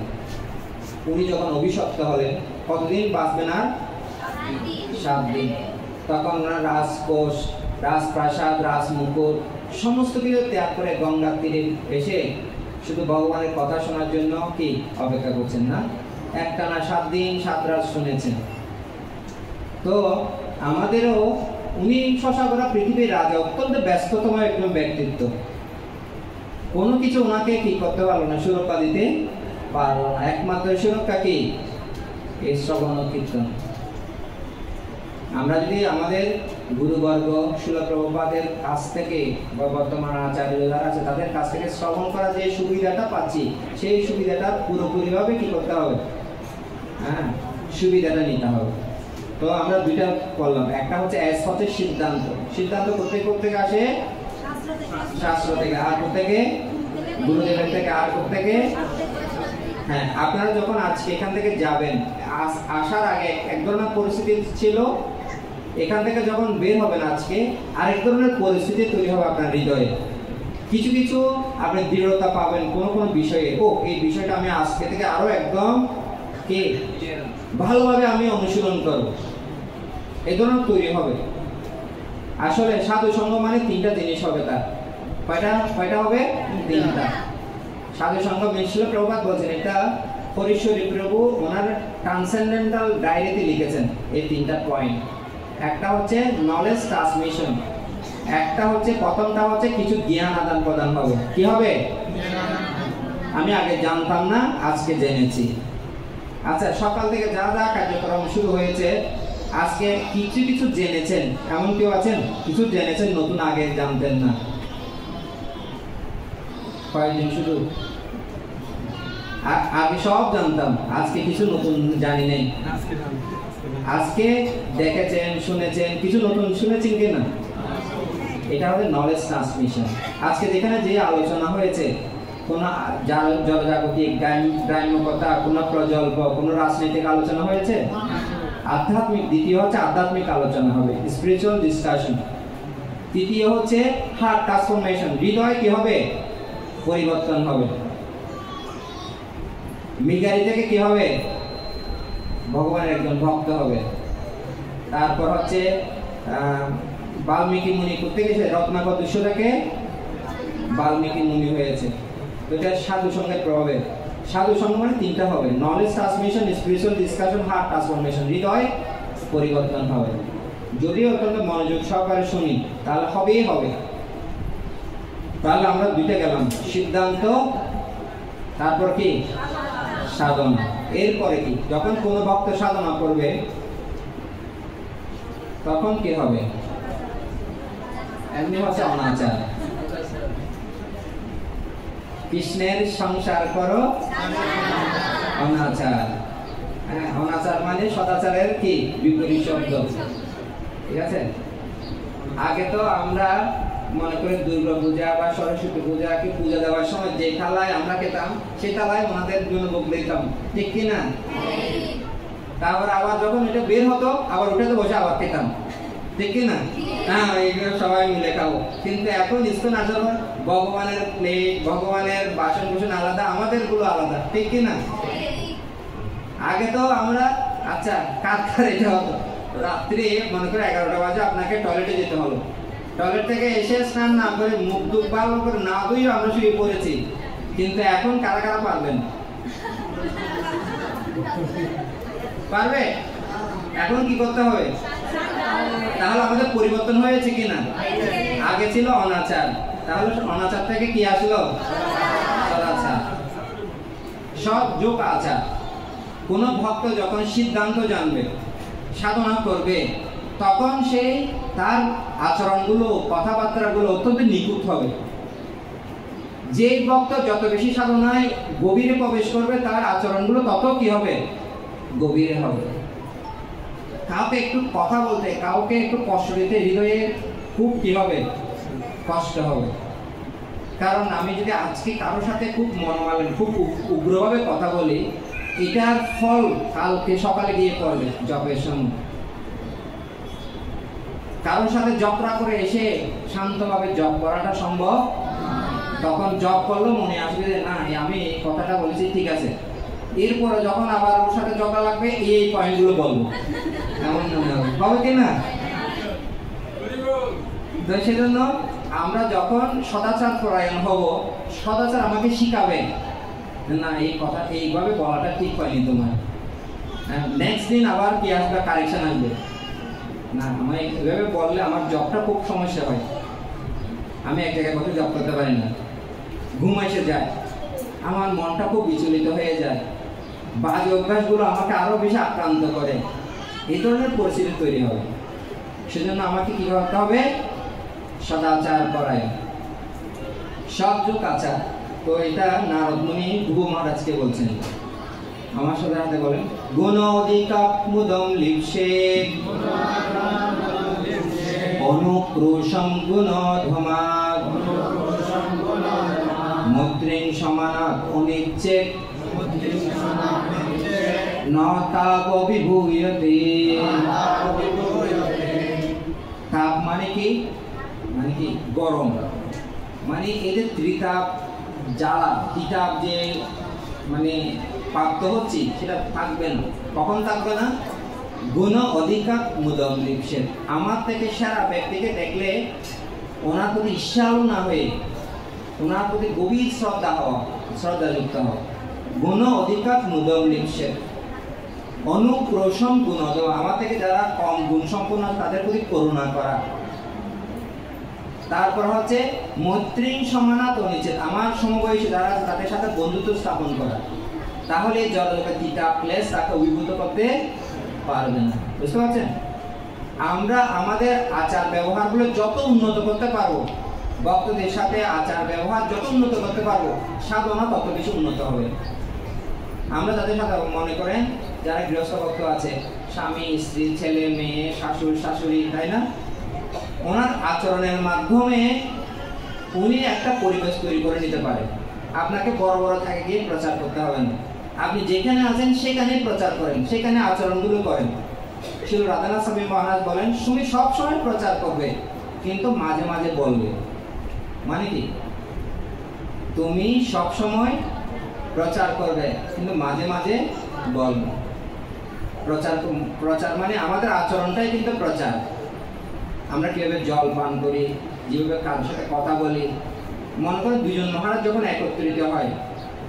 উনি যখন অভিশপ্ত হলেন, কতদিন বাঁচবেন? আর 7 দিন। তখন ওনার রাজকোষ, রাজপ্রাসাদ, রাজমুকুট সমস্ত কিছু ত্যাগ করে গঙ্গার তীরে এসে শুধু ভগবানের কথা শোনার জন্য কি অপেক্ষা করছেন না? একটানা 7 দিন 7 রাত শুনেছেন। তো আমাদেরও উনি শশাকরা পৃথিবীর রাজা, অত্যন্ত ব্যস্ততম একজন ব্যক্তিত্ব। কোনো কিছু ওনাকে কি করতে পারলো না, সুরক্ষা দিতে পারলো না। একমাত্র সুরক্ষা কি? এই শ্রবণ কীর্তন। আমরা যদি আমাদের গুরুবর্গ শিল প্রভুপাদের কাছ থেকে বা বর্তমান আচার্য যারা আছে তাদের কাছ থেকে শ্রবণ করা যে সুবিধাটা পাচ্ছি, সেই সুবিধাটা পুরোপুরিভাবে কি করতে হবে? সুবিধাটা নিতে হবে। তো আমরা দুইটা করলাম, একটা হচ্ছে সিদ্ধান্ত। সিদ্ধান্ত করতে আসে শাস্ত্র থেকে, আর থেকে গুরুদেবের থেকে, আর থেকে হ্যাঁ। আপনারা যখন আজকে এখান থেকে যাবেন, আসার আগে এক ধরনের পরিস্থিতি ছিল, এখান থেকে যখন বের হবেন আজকে আরেক ধরনের পরিস্থিতি তৈরি হবে আপনার হৃদয়ে। কিছু কিছু আপনি দৃঢ়তা পাবেন কোনো বিষয়ে, এই বিষয়টা আমি আজকে থেকে আরো একদম কি ভালোভাবে আমি অনুশীলন করব, এই ধরনের তৈরি হবে। আসলে সাধু সঙ্গ মানে 3টা জিনিস হবে। তার কয়টা হবে? 3টা। সাধু সঙ্গ শিল প্রভুপাদ বলছেন, এটা হরিশ্বরী প্রভু ওনার ট্রান্সেন্ডেন্টাল ডায়েরিতে লিখেছেন এই 3টা পয়েন্ট। একটা হচ্ছে নলেজ ট্রান্সমিশন, একটা হচ্ছে প্রথমটা হচ্ছে কিছু জ্ঞান আদান প্রদান হবে। কি হবে? আমি আগে জানতাম না, আজকে জেনেছি। আচ্ছা, সকাল থেকে যা যা কার্যক্রম শুরু হয়েছে, আজকে কিছু কিছু জেনেছেন। এমন কেউ আছেন কিছু জেনেছেন নতুন, আগে জানতেন না? কয়েকদিন শুধু আগে সব জানতাম, আজকে কিছু নতুন জানি নাই। আজকে দেখেছেন, শুনেছেন, কিছু নতুন শুনেছেন কিনা? এটা হবে নলেজ ট্রান্সমিশন। আজকে যেখানে যে আলোচনা হয়েছে, কোন জলজাগতিক গ্রাম্যকতা, কোন প্রজল্প, কোন রাজনৈতিক আলোচনা হয়েছে? আধ্যাত্মিক। দ্বিতীয় হচ্ছে আধ্যাত্মিক আলোচনা হবে, স্পিরিচুয়াল ডিসকাশন। তৃতীয় হচ্ছে হার্ট ট্রান্সফরমেশন, হৃদয় কি হবে? পরিবর্তন হবে। মিগারি থেকে কি হবে? ভগবানের একজন ভক্ত হবে। তারপর হচ্ছে বাল্মীকি মুনি করতে গেছে, রত্নাকর দৃশ্য থেকে বাল্মীকি মুনি হয়েছে। এটা সাধু সঙ্গের প্রভাবে। সাধু সঙ্গ মানে 3টা হবে, knowledge transmission, spiritual discussion, heart transformation, হৃদয় পরিবর্তন হবে। যদি অত্যন্ত মনোযোগ সহকারে শুনি তাহলে হবেই হবে। তাহলে আমরা 2টা গেলাম, সিদ্ধান্ত, তারপর কি? সাধনা। এরপরে কি? যখন কোনো ভক্ত সাধনা করবে তখন কি হবে? এমনি হচ্ছে অনাচার। কৃষ্ণের সংসার করো অনাচার। অনাচার মানে সদাচারের কি বিপরীত শব্দ। ঠিক আছে? আগে তো আমরা মনে করে দুর্গা পূজা বা সরস্বতী পূজা কি পূজা দেওয়ার সময় যে থালায় আমরা খেতাম, সেই থালায় ওনাদের জন্য ভোগ দিতাম, ঠিক কিনা? তারপর আবার যখন এটা বের হতো আবার উঠে বসে আবার খেতাম, ঠিক কিনা? হ্যাঁ, এইগুলো সবাই মিলে খাবো। কিন্তু এখন ইস্কন আসার পর ভগবানের প্লেট, ভগবানের বাসন কুসন আলাদা, আমাদের গুলো আলাদা, ঠিক কিনা? আগে তো আমরা আচ্ছা কার এটা হতো, রাত্রি মনে করে 11টা বাজে আপনাকে টয়লেটে যেতে হলো, টয়লেট থেকে এসে স্নান না করে মুখ দুখ ভালো করে না ধুয়ে আমরা শুয়ে পড়েছি। কিন্তু এখন কারা কারা পারবেন? পারবে? এখন কি করতে হবে? তাহলে আমাদের পরিবর্তন হয়েছে কিনা? আগে ছিল অনাচার, তাহলে অনাচার থেকে কি আসলো? সদাচার। সব যোগ আচার। কোন ভক্ত যখন সিদ্ধান্ত জানবে, সাধনা করবে তখন সে তার আচরণগুলো কথাবার্তাগুলো অত্যন্ত নিখুঁত হবে। যে ভক্ত যত বেশি সাধনায় গভীরে প্রবেশ করবে তার আচরণগুলো তত কি হবে, গভীরে হবে। কাউকে একটু কথা বলতে, কাউকে একটু কষ্ট দিতে হৃদয়ে খুব কি হবে, কষ্ট হবে। কারণ আমি যদি আজকে কারোর সাথে খুব মনোমালিন্য, খুব উগ্রভাবে কথা বলি, এটার ফল কালকে সকালে গিয়ে পড়বে জপের সময়। কারোর সাথে জপরা করে এসে শান্তভাবে জপ করাটা সম্ভব। তখন জপ করলেও মনে আসবে যে না, আমি এই কথাটা বলেছি ঠিক আছে, এরপরে যখন আবার ওর সাথে জপা লাগবে এই পয়েন্টগুলো বলবো, এমন মনে হবে, হবে কি না? তো সেজন্য আমরা যখন সদাচার পরায়ণ হব, সদাচার আমাকে শিখাবে না এই কথা এইভাবে বলাটা ঠিক হয়নি তোমার, নেক্সট দিন আবার কি আসবে, কারেকশন আসবে না, আমি এইভাবে বললে আমার জবটা খুব সমস্যা হয়, আমি এক জায়গায় বসে জব করতে পারি না, ঘুম এসে যায়, আমার মনটা খুব বিচলিত হয়ে যায়, বাজে অভ্যাসগুলো আমাকে আরো বেশি আক্রান্ত করে, এই ধরনের পরিস্থিতি তৈরি হবে। সেজন্য আমাকে কি করতে হবে, সদাচার পরায়ণ, সৎযুগ আচার। তো এটা নারদ মুনি ধ্রুব মহারাজকে বলছেন। আমার সাথে হাতে বলেন, গুণ অধিকাপ মুদম লিপসে অনুক্রোশম গুণ ধমাগ মুদ্রিং সমানাৎ অনিচ্ছেদ ন তাপ অভিভূয়তে। তাপ মানে কি, মানে কি গরম, মানে এদের ত্রিতাপ জ্বালা, তিতাপ যে মানে প্রাপ্ত হচ্ছে সেটা থাকবে না। কখন থাকবে না? গুণ অধিকার মুদম লিপসেন, আমার থেকে সারা ব্যক্তিকে দেখলে ওনার প্রতি ঈর্ষালু না হয়ে ওনার প্রতি গভীর শ্রদ্ধাযুক্ত হওয়া। গুণ অধিকার মুদম লিপসেন অনুক্রোশম গুণ, আমার থেকে যারা কম গুণ সম্পন্ন তাদের প্রতি করুণা করা। তারপর হচ্ছে মৈত্রী সমানাত অনিচ্ছেদ, আমার সমবয়সী যারা তাদের সাথে বন্ধুত্ব স্থাপন করা। তাহলে জলকে তিতাপ ক্লেশ তাকে অভিভূত করতে পারবে না। বুঝতে পারছেন? আমরা আমাদের আচার ব্যবহারগুলো যত উন্নত করতে পারবো, ভক্তদের সাথে আচার ব্যবহার যত উন্নত করতে পারবো, সাধনা তত বেশি উন্নত হবে। আমরা তাদের সাথে মনে করেন যারা গৃহস্থ ভক্ত আছে, স্বামী স্ত্রী ছেলে মেয়ে শাশুড় শাশুড়ি, তাই না, ওনার আচরণের মাধ্যমে উনি একটা পরিবেশ তৈরি করে নিতে পারে। আপনাকে বড় বড় থাকে গিয়ে প্রচার করতে হবে না, আপনি যেখানে আছেন সেখানেই প্রচার করেন, সেখানে আচরণগুলো করেন। শ্রী রাধানাথ স্বামী মহারাজ বলেন, তুমি সবসময় প্রচার করবে কিন্তু মাঝে মাঝে বলবে। মানে কি, তুমি সবসময় প্রচার করবে কিন্তু মাঝে মাঝে বলবে। প্রচার মানে আমাদের আচরণটাই কিন্তু প্রচার। আমরা কিভাবে জল পান করি, যেভাবে কারোর সাথে কথা বলি। মনে করেন দুজন মহারাজ যখন একত্রিত হয়,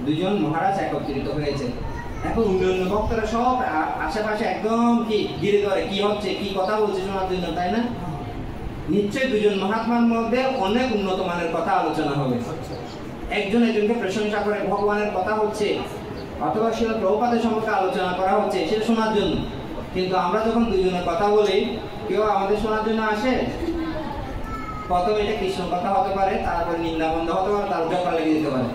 দুজন মহারাজ একত্রিত হয়েছে, এখন অন্যান্য ভক্তরা সব আশেপাশে একদম কি ঘিরে ধরে, কি হচ্ছে, কি কথা বলছে শোনার জন্য, তাই না? নিশ্চয়ই দুজন মহাত্মার মধ্যে অনেক উন্নত মানের কথা আলোচনা হবে। একজন একজনকে প্রশংসা করে ভগবানের কথা হচ্ছে, অথবা শিল প্রভুপাদের সম্পর্কে আলোচনা করা হচ্ছে, সেটা শোনার জন্য। কিন্তু আমরা যখন দুজনের কথা বলি, কেউ আমাদের শোনার জন্য আসে, প্রথমে এটা কৃষ্ণ কথা হতে পারে, তারপর নিন্দা বন্ধ হতে পারে, তারপর ঝগড়া লেগে যেতে পারে,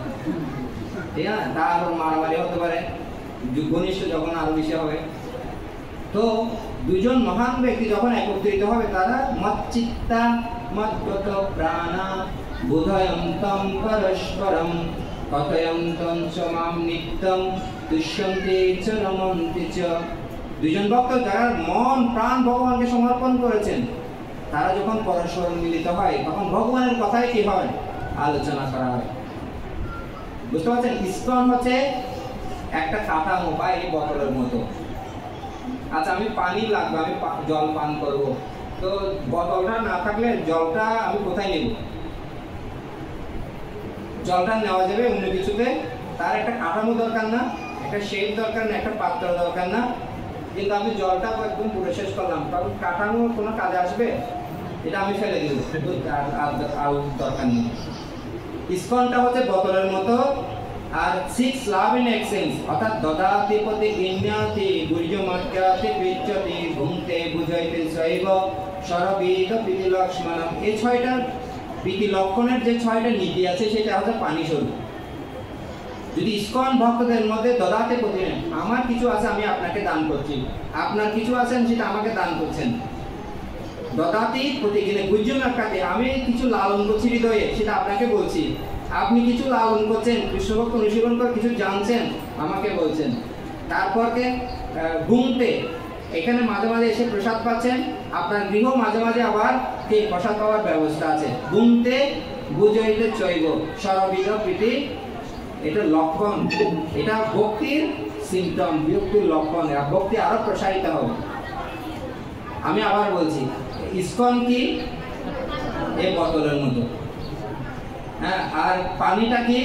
ঠিক না? তারপর মারামারি হতে পারে, ঘনিষ্ঠ যখন আরো বেশি হবে। তো দুজন মহান ব্যক্তি যখন একত্রিত হবে, তারা মচ্চিত্তা মদ্গত প্রাণা বোধয়ন্তম পরস্পরম কথয়ন্তম চ মাম নিত্যম তুষ্যন্তে চ রমন্তে চ। দুজন ভক্ত যারা মন প্রাণ ভগবানকে সমর্পণ করেছেন, তারা যখন পরস্পর মিলিত হয় তখন ভগবানের কথাই কি হয়, আলোচনা করা হয়। বুঝতে পারছেন? ইস্কন হচ্ছে একটা কাঠামো বা এই বোতলের মতো। আচ্ছা, আমি পানি লাগবে, আমি জল পান করব, তো বোতলটা না থাকলে জলটা আমি কোথায় নেব? জলটা নেওয়া যাবে অন্য কিছুতে, তার একটা কাঠামো দরকার না, একটা শেপ দরকার না, একটা পাত্র দরকার না। কিন্তু আমি জলটা একদম পুরো শেষ করলাম, কারণ কাঠামো কোনো কাজে আসবে? এটা আমি ফেলে দিব, আর দরকার নেই। ইস্কনটা হচ্ছে বোতলের মতো, আর 6 লাভ ইন এক্সচেঞ্জ অর্থাৎ দদাতি প্রতি গিন্যাতি গুর্জমাক্যাতি পিচ্যতি ভুংতে বুঝাইতে শৈব সরবিদ প্রীতি লক্ষ্মণম। এই 6টা প্রীতি লক্ষণের যে 6টা নীতি আছে সেটা হচ্ছে পানি স্বরূপ। যদি ইসকন ভক্তদের মধ্যে দদাতে প্রতি আমার কিছু আছে আমি আপনাকে দান করছি, আপনার কিছু আছেন সেটা আমাকে দান করছেন, দদাতি প্রতি গিনে গুর্জমাক্যাতি আমি কিছু লালন করছি হৃদয়ে সেটা আপনাকে বলছি, আপনি কিছু লালন করছেন কৃষ্ণভক্ত অনুশীলন করে কিছু জানছেন আমাকে বলছেন। তারপরকে গুমতে এখানে মাঝে মাঝে এসে প্রসাদ পাচ্ছেন, আপনার গৃহ মাঝে মাঝে আবার কি প্রসাদ পাওয়ার ব্যবস্থা আছে। গুমতে বুঝাইতে চৈব সরবিদ প্রীতি, এটা লক্ষণ, এটা ভক্তির সিমটম, ভক্তির লক্ষণ। ভক্তি আরো প্রসারিত হবে। আমি আবার বলছি ইসকন কি এই বোতলের মতো, হ্যাঁ, আর পানিটা কি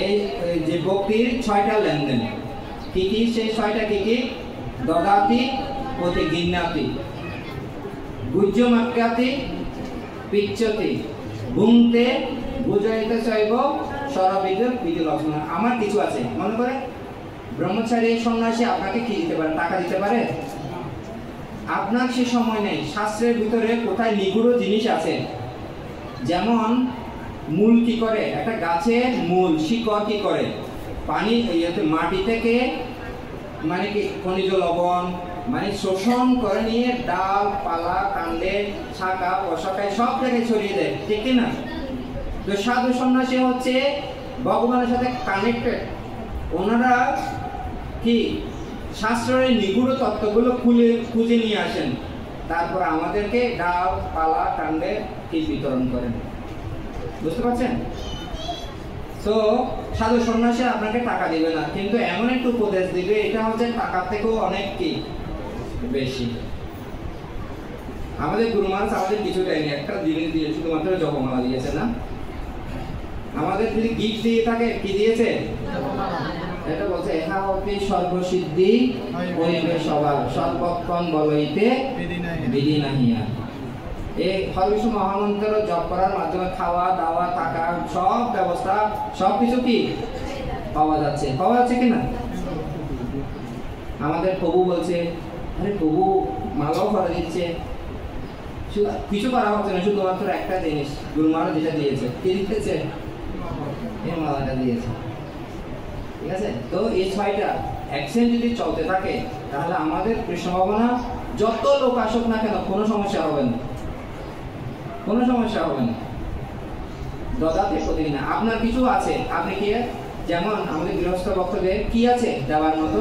এই যে ভক্তির 6টা লেনদেন। কি কি সেই 6টা কি কি? দদাতি প্রতি গিন্যাতি গুর্জমাক্যাতি পিচ্যতি ভুংতে বুঝাইতে চাইব সরবিদ প্রীতি লক্ষ্মণ। আমার কিছু আছে, মনে করে ব্রহ্মচারী সন্ন্যাসী আপনাকে কি দিতে পারে? টাকা দিতে পারে? আপনার সে সময় নেই। শাস্ত্রের ভিতরে কোথায় নিগুড় জিনিস আছে, যেমন মূল কি করে, একটা গাছের মূল শিকড় কি করে, পানি মাটি থেকে মানে কি খনিজ লবণ মানে শোষণ করে নিয়ে ডাল পালা কাণ্ডে শাখা প্রশাখায় সব জায়গায় ছড়িয়ে দেয়, ঠিক না? তো সাধু সন্ন্যাসী হচ্ছে ভগবানের সাথে কানেক্টেড। ওনারা কি শাস্ত্রের নিগুড় তত্ত্বগুলো খুঁজে নিয়ে আসেন, তারপর আমাদেরকে ডাল পালা কাণ্ডে কি বিতরণ করেন। বুঝতে পারছেন? তো সাধু সন্ন্যাসী আপনাকে টাকা দিবে না, কিন্তু এমন একটু উপদেশ দিবে এটা হচ্ছে টাকার থেকেও অনেক কি বেশি। আমাদের গুরু মহারাজ আমাদের কিছু দেয়নি, একটা জিনিস দিয়ে শুধুমাত্র জপমালা দিয়েছে না। আমাদের যদি গিফট দিয়ে থাকে কি দিয়েছে? এটা বলছে এহা হতে সর্বসিদ্ধি হইবে সবার সর্বক্ষণ বলইতে বিধি নাহিয়া। এই হরিবিষ্ণু মহামন্ত্র জপ করার মাধ্যমে খাওয়া দাওয়া থাকা সব ব্যবস্থা সবকিছু কি পাওয়া যাচ্ছে, পাওয়া যাচ্ছে কিনা? আমাদের প্রভু বলছে, আরে প্রভু মালাও করে দিচ্ছে, কিছু করা হচ্ছে না, শুধুমাত্র একটা জিনিস গুরু মহারাজ যেটা দিয়েছে, কি দিতেছে? এই মালাটা দিয়েছে, ঠিক আছে? তো এই 6টা এক্সচেঞ্জ যদি চলতে থাকে তাহলে আমাদের কৃষ্ণ ভাবনা যত লোক আসুক না কেন কোনো সমস্যা হবে না, কোনো সমস্যা হবে না। দদাতে প্রতিদিন আপনার কিছু আছে, আপনি কি যেমন আমাদের গৃহস্থ ভক্তদের কি আছে দেওয়ার মতো?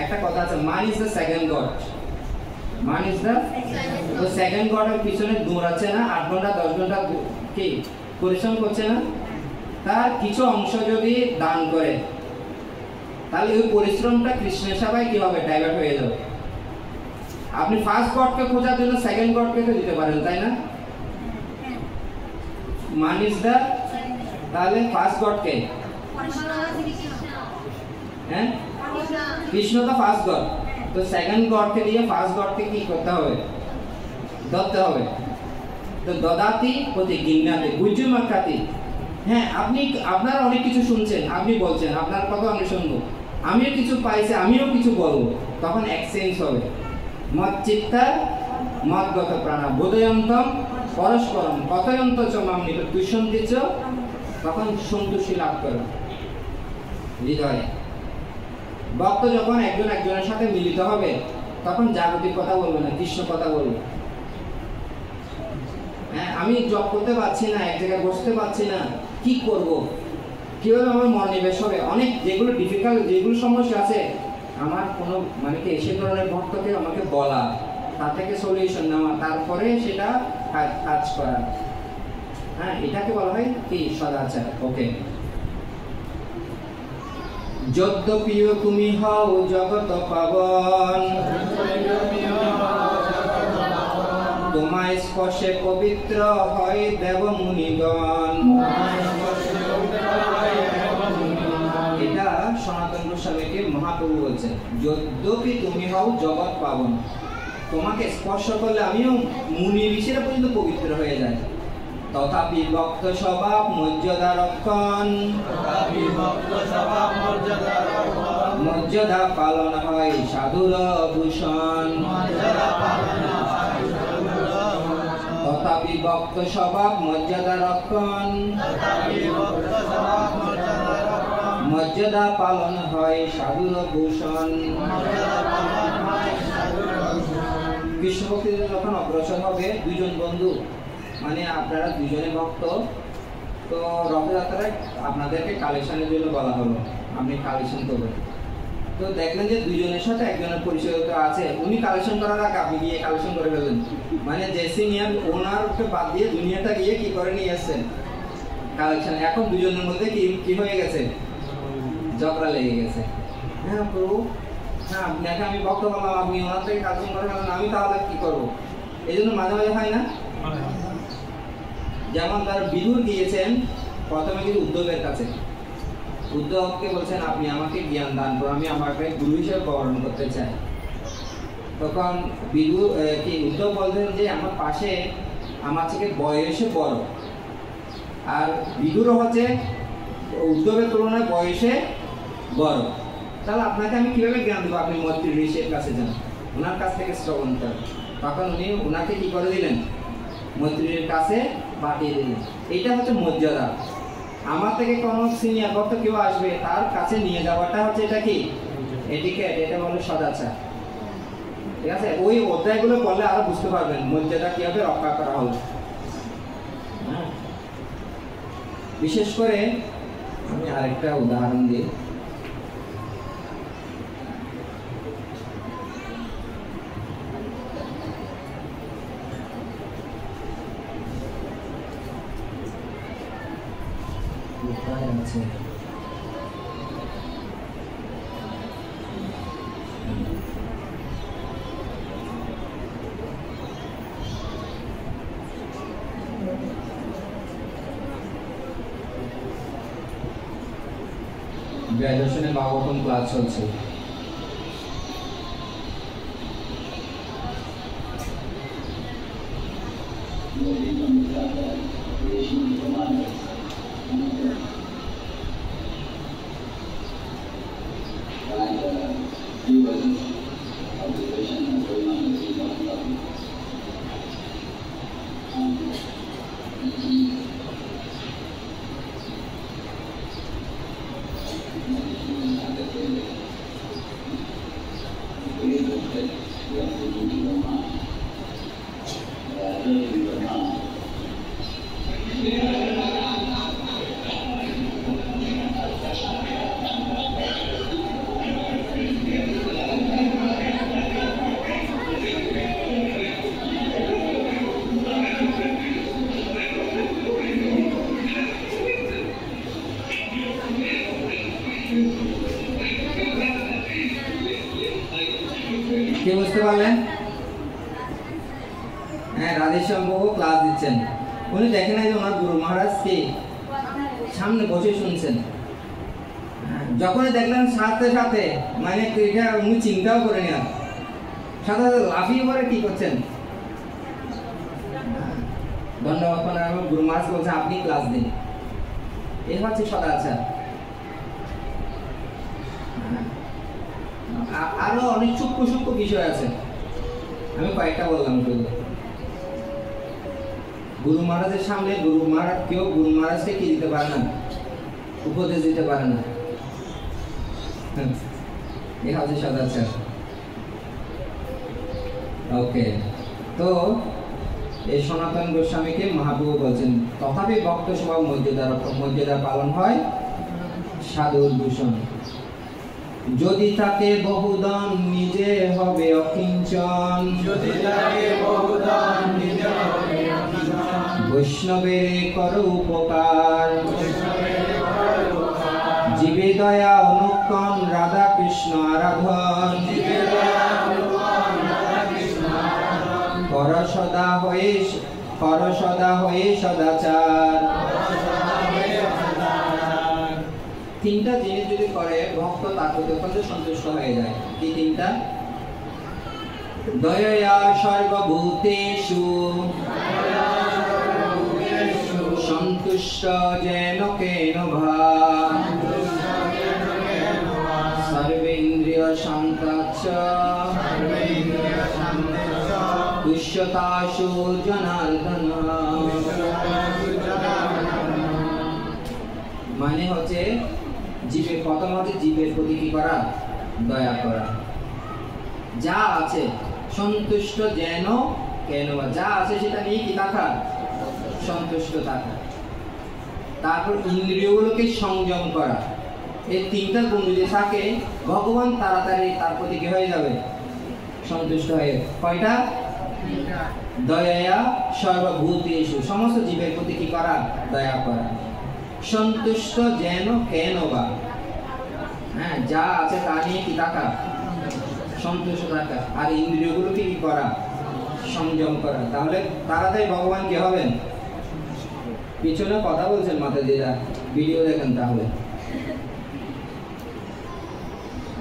একটা কথা আছে, মান ইজ দ্য সেকেন্ড গড, মান ইজ দ্য সেকেন্ড গডের পিছনে দৌড়াচ্ছে না, 8 ঘন্টা 10 ঘন্টা কি পরিশ্রম করছে না, তার কিছু অংশ যদি দান করে তাহলে ওই পরিশ্রমটা কৃষ্ণের সেবায় কিভাবে ডাইভার্ট হয়ে যাবে। আপনি ফার্স্ট গডকে খোঁজার জন্য সেকেন্ড গডকে তো দিতে পারেন, তাই না? মান ইজ দ্য, তাহলে ফার্স্ট গডকে, হ্যাঁ কৃষ্ণ তো ফার্স্ট গড, তো সেকেন্ড গডকে দিয়ে ফার্স্ট গডকে কি করতে হবে? ধরতে হবে। তো দদাতি প্রতি গিন্যাতি গুর্জমাক্যাতি। হ্যাঁ, আপনি আপনার অনেক কিছু শুনছেন, আপনি বলছেন আপনার কথা আমি শুনবো, আমিও কিছু পাইছি আমিও কিছু বলবো, তখন এক্সচেঞ্জ হবে। মত চিত্তা মতগত প্রাণা বোধয়ন্তম পরস্পরম কথয়ন্ত চ মামনিত তুষ্যন্তি চ, তখন সন্তুষ্টি লাভ করো হৃদয়ে। ভক্ত যখন একজন একজনের সাথে মিলিত হবে তখন জাগতিক কথা বলবে না, কৃষ্ণ কথা বলবে। হ্যাঁ, আমি জব করতে পারছি না, এক জায়গায় বসতে পারছি না, কি করব, কিভাবে আমার মনোনিবেশ হবে, অনেক যেগুলো ডিফিকাল্ট যেগুলো সমস্যা আছে, আমার কোনো মানে কি সে ধরনের ভক্তকে আমাকে বলা, তার থেকে সলিউশন নেওয়া, তারপরে সেটা কাজ করা। হ্যাঁ, এটাকে বলা হয় কি সদাচার। ওকে, যদ্যপি তুমি হও জগত পাবন, তোমায় স্পর্শে পবিত্র হয় দেব মুনিগণ। এটা সনাতন গোস্বামীকে মহাপ্রভু বলছেন, যদ্যপি তুমি হও জগৎ পাবন, তোমাকে স্পর্শ করলে আমিও মুনি ঋষিরা পর্যন্ত পবিত্র হয়ে যায়। তথাপি ভক্ত স্বভাব মর্যাদা রক্ষণ, মর্যাদা পালন হয় সাধুর ভূষণ। তথাপি ভক্ত স্বভাব মর্যাদা রক্ষণ, মর্যাদা পালন হয় সাধুর ভূষণ। কৃষ্ণ ভক্তিতে যখন অগ্রসর হবে দুইজন বন্ধু, মানে আপনারা দুজনে ভক্ত, তো রথযাত্রায় আপনাদেরকে কালেকশনের জন্য বলা হলো, আপনি কালেকশন করবেন। তো দেখলেন যে দুইজনের সাথে একজনের পরিচয় তো আছে, উনি কালেকশন করার আগে আপনি গিয়ে কালেকশন করে ফেললেন, মানে যে সিনিয়র ওনারকে বাদ দিয়ে দুনিয়াটা গিয়ে কি করে নিয়ে আসছেন কালেকশন। এখন দুজনের মধ্যে কি হয়ে গেছে, ঝগড়া লেগে গেছে। হ্যাঁ প্রভু, হ্যাঁ আপনাকে আমি ভক্ত বললাম, আপনি ওনার থেকে কালেকশন করে ফেলেন, আমি তাহলে কি করবো? এই জন্য মাঝে মাঝে হয় না, যেমন তার বিদুর গিয়েছেন প্রথমে কিন্তু উদ্ধবের কাছে, উদ্ধবকে বলছেন আপনি আমাকে জ্ঞান দান করুন, আমি আমাকে গুরু হিসেবে বরণ করতে চাই। তখন বিদুর কি উদ্ধব বলছেন যে আমার পাশে আমার থেকে বয়সে বড়, আর বিদুরও হচ্ছে উদ্ধবের তুলনায় বয়সে বড়, তাহলে আপনাকে আমি কিভাবে জ্ঞান দেবো? আপনি মৈত্রী ঋষির কাছে যান, ওনার কাছ থেকে শ্রবণ করেন। তখন উনি ওনাকে কি করে দিলেন, মৈত্রীর কাছে পাঠিয়ে দিলেন। এইটা হচ্ছে মর্যাদা। আমার থেকে কোনো সিনিয়র ভক্ত কেউ আসবে, তার কাছে নিয়ে যাওয়াটা হচ্ছে এটা কি এটিকেট, এটা বলে সদাচার। ঠিক আছে, ওই অধ্যায়গুলো পড়লে আরো বুঝতে পারবেন মর্যাদা কিভাবে রক্ষা করা হলো। বিশেষ করে আমি আরেকটা উদাহরণ দিই। আছে গ্রাজুয়েশনে ভাগবতম ক্লাস চলছে। কি বুঝতে পারলেন? হ্যাঁ, রাধেশ্যাম বাবু ক্লাস দিচ্ছেন, উনি দেখেন না যে ওনার গুরু মহারাজ কি সামনে বসে শুনছেন। যখনই দেখলেন সাথে সাথে মানে এটা উনি চিন্তাও করে নেন, সাথে সাথে লাফিয়ে পরে কি করছেন, ধন্যবাদ আমার গুরু মহারাজ বলছে আপনি ক্লাস দিন। এ হচ্ছে সদাচার। আরো অনেক সূক্ষ্ম সূক্ষ্ম বিষয় আছে, আমি কয়েকটা বললাম। গুরু মহারাজের সামনে গুরু মহারাজ কেউ গুরু মহারাজকে কি দিতে পারে না, উপদেশ দিতে পারে না। এই হচ্ছে সদাচার। ওকে, তো এই সনাতন গোস্বামীকে মহাপ্রভু বলছেন তথাপি ভক্ত স্বভাব মর্যাদা পালন হয় সাধুর দূষণ। যদি তাকে বহুদন নিজে হবে অকিঞ্চন, বৈষ্ণবের কর উপকার, জীবে দয়া অনুক্ষণ রাধা কৃষ্ণ আরাধন, কর সদা হয়ে সদাচার। তিনটা জিনিস যদি করে ভক্ত তার প্রতি অত্যন্ত সন্তুষ্ট হয়ে যায়। কি তিনটা? দয়া সর্বভূতেষু সন্তুষ্ট যেন কেন ভা সর্বেন্দ্রিয় শান্তাচ্চ দুষ্যতাসু জনার্দন। মানে হচ্ছে জীবের প্রথম হচ্ছে জীবের প্রতি কি করা? দয়া করা। যা আছে সন্তুষ্ট যেন কেন ভা, যা আছে সেটা নিয়ে কি থাকা? সন্তুষ্ট থাকা। তারপর ইন্দ্রিয়গুলোকে সংযম করা। এই তিনটা গুণ যদি থাকে ভগবান তাড়াতাড়ি তার প্রতি কি হয়ে যাবে? সন্তুষ্ট হয়ে। কয়টা? দয়া সর্বভূতেষু, সমস্ত জীবের প্রতি কি করা? দয়া করা। সন্তুষ্ট যেন কেন বা, হ্যাঁ, যা আছে তা নিয়ে কি থাকা? সন্তুষ্ট থাকা। আর ইন্দ্রিয়গুলোকে কি করা? সংযম করা। তাহলে তাড়াতাড়ি ভগবান কি হবেন? পিছনে কথা বলছেন মাতাজিরা, ভিডিও দেখেন। তাহলে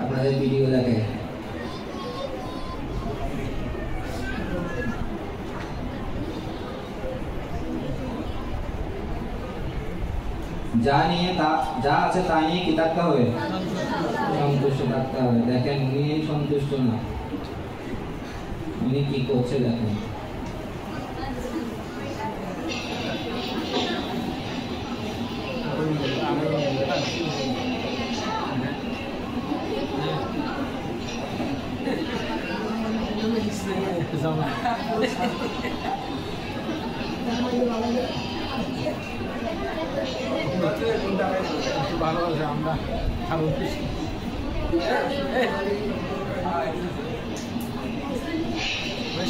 আপনাদের ভিডিও দেখেন। যা নিয়ে যা আছে তা নিয়ে কি থাকতে হবে? সন্তুষ্ট থাকতে হবে। দেখেন উনি সন্তুষ্ট না, উনি কি করছে দেখেন।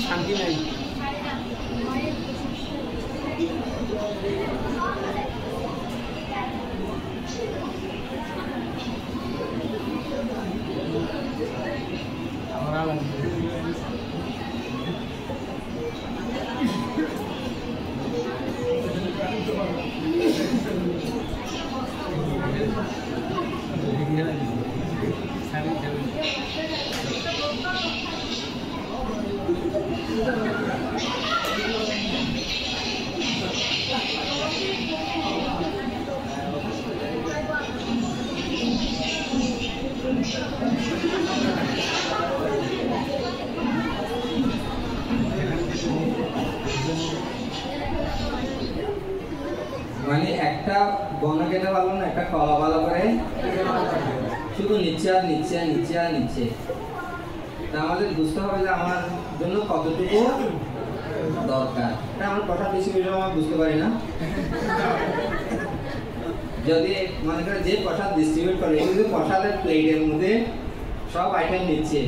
শান্তি নাই। মানে একটা বন কেটে পারলো না, একটা কলা ভালো করে শুধু নিচ্ছে আর নিচ্ছে আর নিচ্ছে আর নিচ্ছে। তা আমাদের বুঝতে হবে যে আমার জন্য কতটুকু দরকার। এটা আমার কথা বেশি বেশি আমরা বুঝতে পারি না। যদি মনে করে যে প্রসাদ ডিস্ট্রিবিউট করে, কিন্তু প্রসাদের প্লেটের মধ্যে সব আইটেম নিচ্ছে,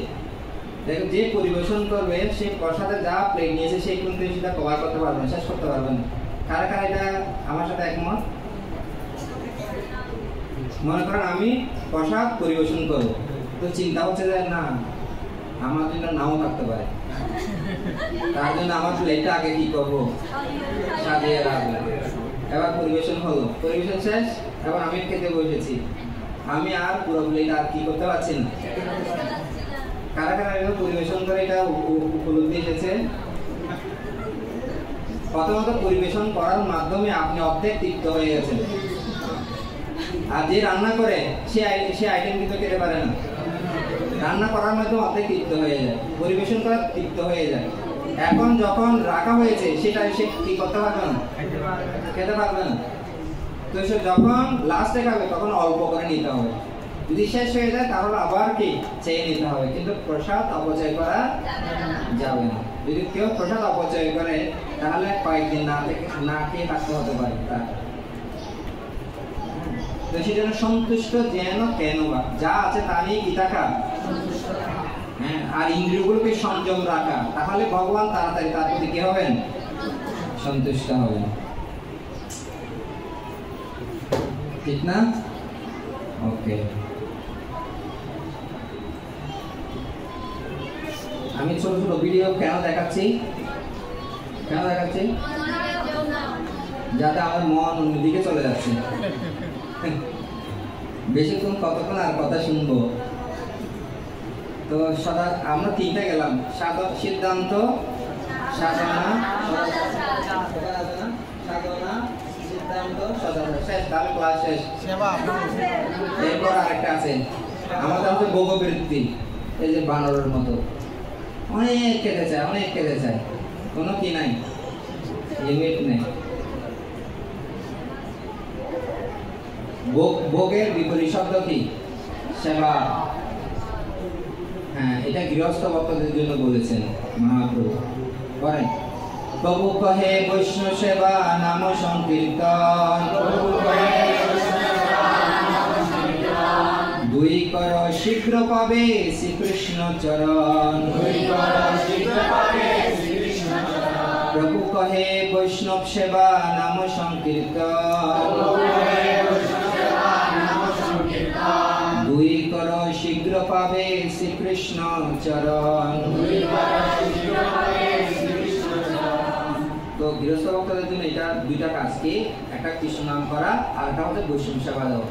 দেখো যে পরিবেশন করবে সে প্রসাদে যা প্লেট নিয়েছে সেই কিন্তু সেটা কভার করতে পারবে না, শেষ করতে পারবে না। কারা কারা এটা আমার সাথে একমত? মনে করেন আমি প্রসাদ পরিবেশন করবো, তো চিন্তা হচ্ছে যে না আমার জন্য নাও থাকতে পারে, তার জন্য আমার প্লেটটা আগে কি করবো? সাজিয়ে রাখবো। এবার পরিবেশন হলো, পরিবেশন শেষ, এবার আমি খেতে বসেছি, আমি আর পুরো প্লেট আর কি করতে পারছি না। কারা কারা এটা পরিবেশন করে এটা উপলব্ধি এসেছে? প্রথমত পরিবেশন করার মাধ্যমে আপনি অর্ধেক তৃপ্ত হয়ে গেছেন। আর যে রান্না করে সে আইটেম কিন্তু খেতে পারে না। রান্না করার মাধ্যমে অর্ধেক তৃপ্ত হয়ে যায়, পরিবেশন করার তৃপ্ত হয়ে যায়। এখন যখন রাখা হয়েছে সেটা সে কি করতে পারবে না, খেতে পারবে না। তো সে যখন লাস্টে খাবে তখন অল্প করে নিতে হবে। যদি শেষ হয়ে যায় তাহলে আবার কি চেয়ে নিতে হবে, কিন্তু প্রসাদ অপচয় করা যাবে না। যদি কেউ প্রসাদ অপচয় করে তাহলে কয়েকদিন না খেয়ে থাকতে হতে পারে তার। তো সেজন্য সন্তুষ্ট যেন কেন বা, যা আছে তা নিয়ে কি থাকা, হ্যাঁ, আর ইন্দ্রিয়গুলোকে সংযম রাখা। তাহলে ভগবান তাড়াতাড়ি তার প্রতি কি হবেন? সন্তুষ্ট হবেন। ঠিক না? ওকে, আমি ছোট ছোট ভিডিও কেন দেখাচ্ছি? যাতে আমার মন অন্যদিকে চলে যাচ্ছে। বেশিক্ষণ কতক্ষণ আর কথা শুনবো? তো আমরা তিনটা গেলাম, সিদ্ধান্ত, সাধনা, সাধনা, তো শেষ, তাহলে ক্লাস শেষ। এরপর আরেকটা আছে আমাদের হচ্ছে ভোগবৃত্তি, এই যে বানরের মতো অনেক খেতে চায়, অনেক খেতে চায়, কোনো কি নাই, লিমিট নেই। ভোগের বিপরীত শব্দ কি? সেবা। হ্যাঁ, এটা গৃহস্থ ভক্তদের জন্য বলেছেন মহাপ্রভু। পরে প্রভু কহে বৈষ্ণব সেবা নাম সংকীর্তন, দুই কর শীঘ্র পাবে শ্রীকৃষ্ণ চরণ। প্রভু কহে বৈষ্ণব সেবা নাম সংকীর্তন, দুই কর শীঘ্র পাবে শ্রীকৃষ্ণ চরণ। তো গৃহস্থ ভক্তদের জন্য এটা দুইটা কাজ কি, একটা কৃষ্ণ নাম করা আর একটা হচ্ছে বৈষ্ণব সেবা দেওয়া।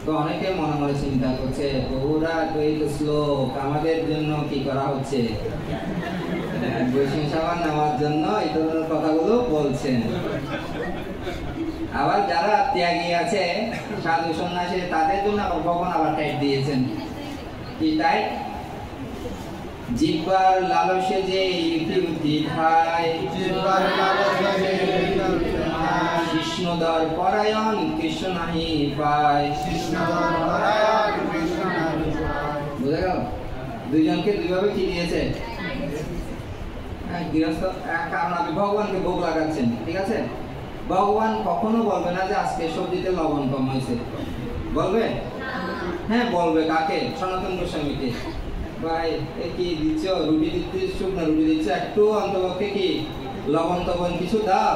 তো অনেকে মনে মনে চিন্তা করছে, বহুরা তো এই তো শ্লোক আমাদের জন্য কি করা হচ্ছে, বৈষ্ণব সেবা নেওয়ার জন্য এই ধরনের কথাগুলো বলছেন। আবার যারা ত্যাগী আছে, সাধু সন্ন্যাসী, তাদের জন্য আবার ভগবান আবার টাইট দিয়েছেন। কি টাইট? জিহ্বার লালসে যে ইতি খায়, কৃষ্ণদর পরায়ণ কৃষ্ণ নাহি পায়। বুঝা গেল? দুইজনকে দুইভাবে কি দিয়েছে গৃহস্থ, কারণ আপনি ভগবানকে ভোগ লাগাচ্ছেন, ঠিক আছে? ভগবান কখনো বলবে না যে আজকে সবজিতে লবণ কম হয়েছে, বলবে? হ্যাঁ বলবে। কাকে? সনাতন গোস্বামীকে। ভাই কি দিচ্ছ, রুটি দিচ্ছ, শুকনো রুটি দিচ্ছ, একটু অন্তপক্ষে কি লবণ টবণ কিছু দাও,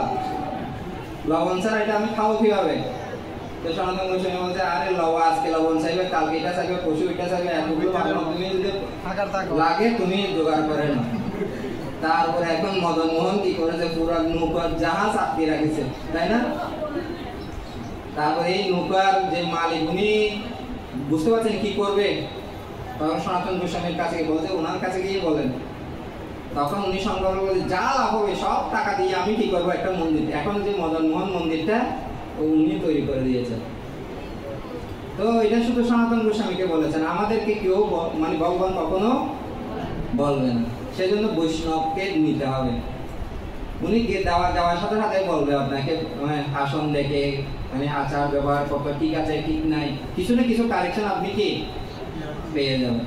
লবণ ছাড়া এটা আমি খাবো কিভাবে? তো সনাতন গোস্বামী বলছে, আরে আজকে লবণ চাইবে, কালকে এটা চাইবে, পশু এটা চাইবে, এতগুলো তুমি যদি লাগে তুমি জোগাড় করে না। তারপরে এখন মদন মোহন কি করেছে, পুরো নৌকার জাহাজ আটকে রাখেছে, তাই না? তারপরে এই নৌকার যে মালিক উনি বুঝতে পারছেন কি করবে, তখন সনাতন গোস্বামীর কাছে বলছে, ওনার কাছে গিয়ে বলেন। তখন উনি সংকল্প বলছে, যা লাভ হবে সব টাকা দিয়ে আমি কি করবো একটা মন্দির। এখন যে মদন মোহন মন্দিরটা উনি তৈরি করে দিয়েছেন। তো এটা শুধু সনাতন গোস্বামীকে বলেছেন, আমাদেরকে কেউ মানে ভগবান কখনো বলবে না। সেজন্য বৈষ্ণবকে নিতে হবে। উনি যাওয়ার সাথে সাথে বলবে আপনাকে, আসন দেখে, মানে আচার ব্যবহার কত ঠিক আছে ঠিক নাই, কিছু না কিছু কারেকশন আপনি কি পেয়ে যাবেন।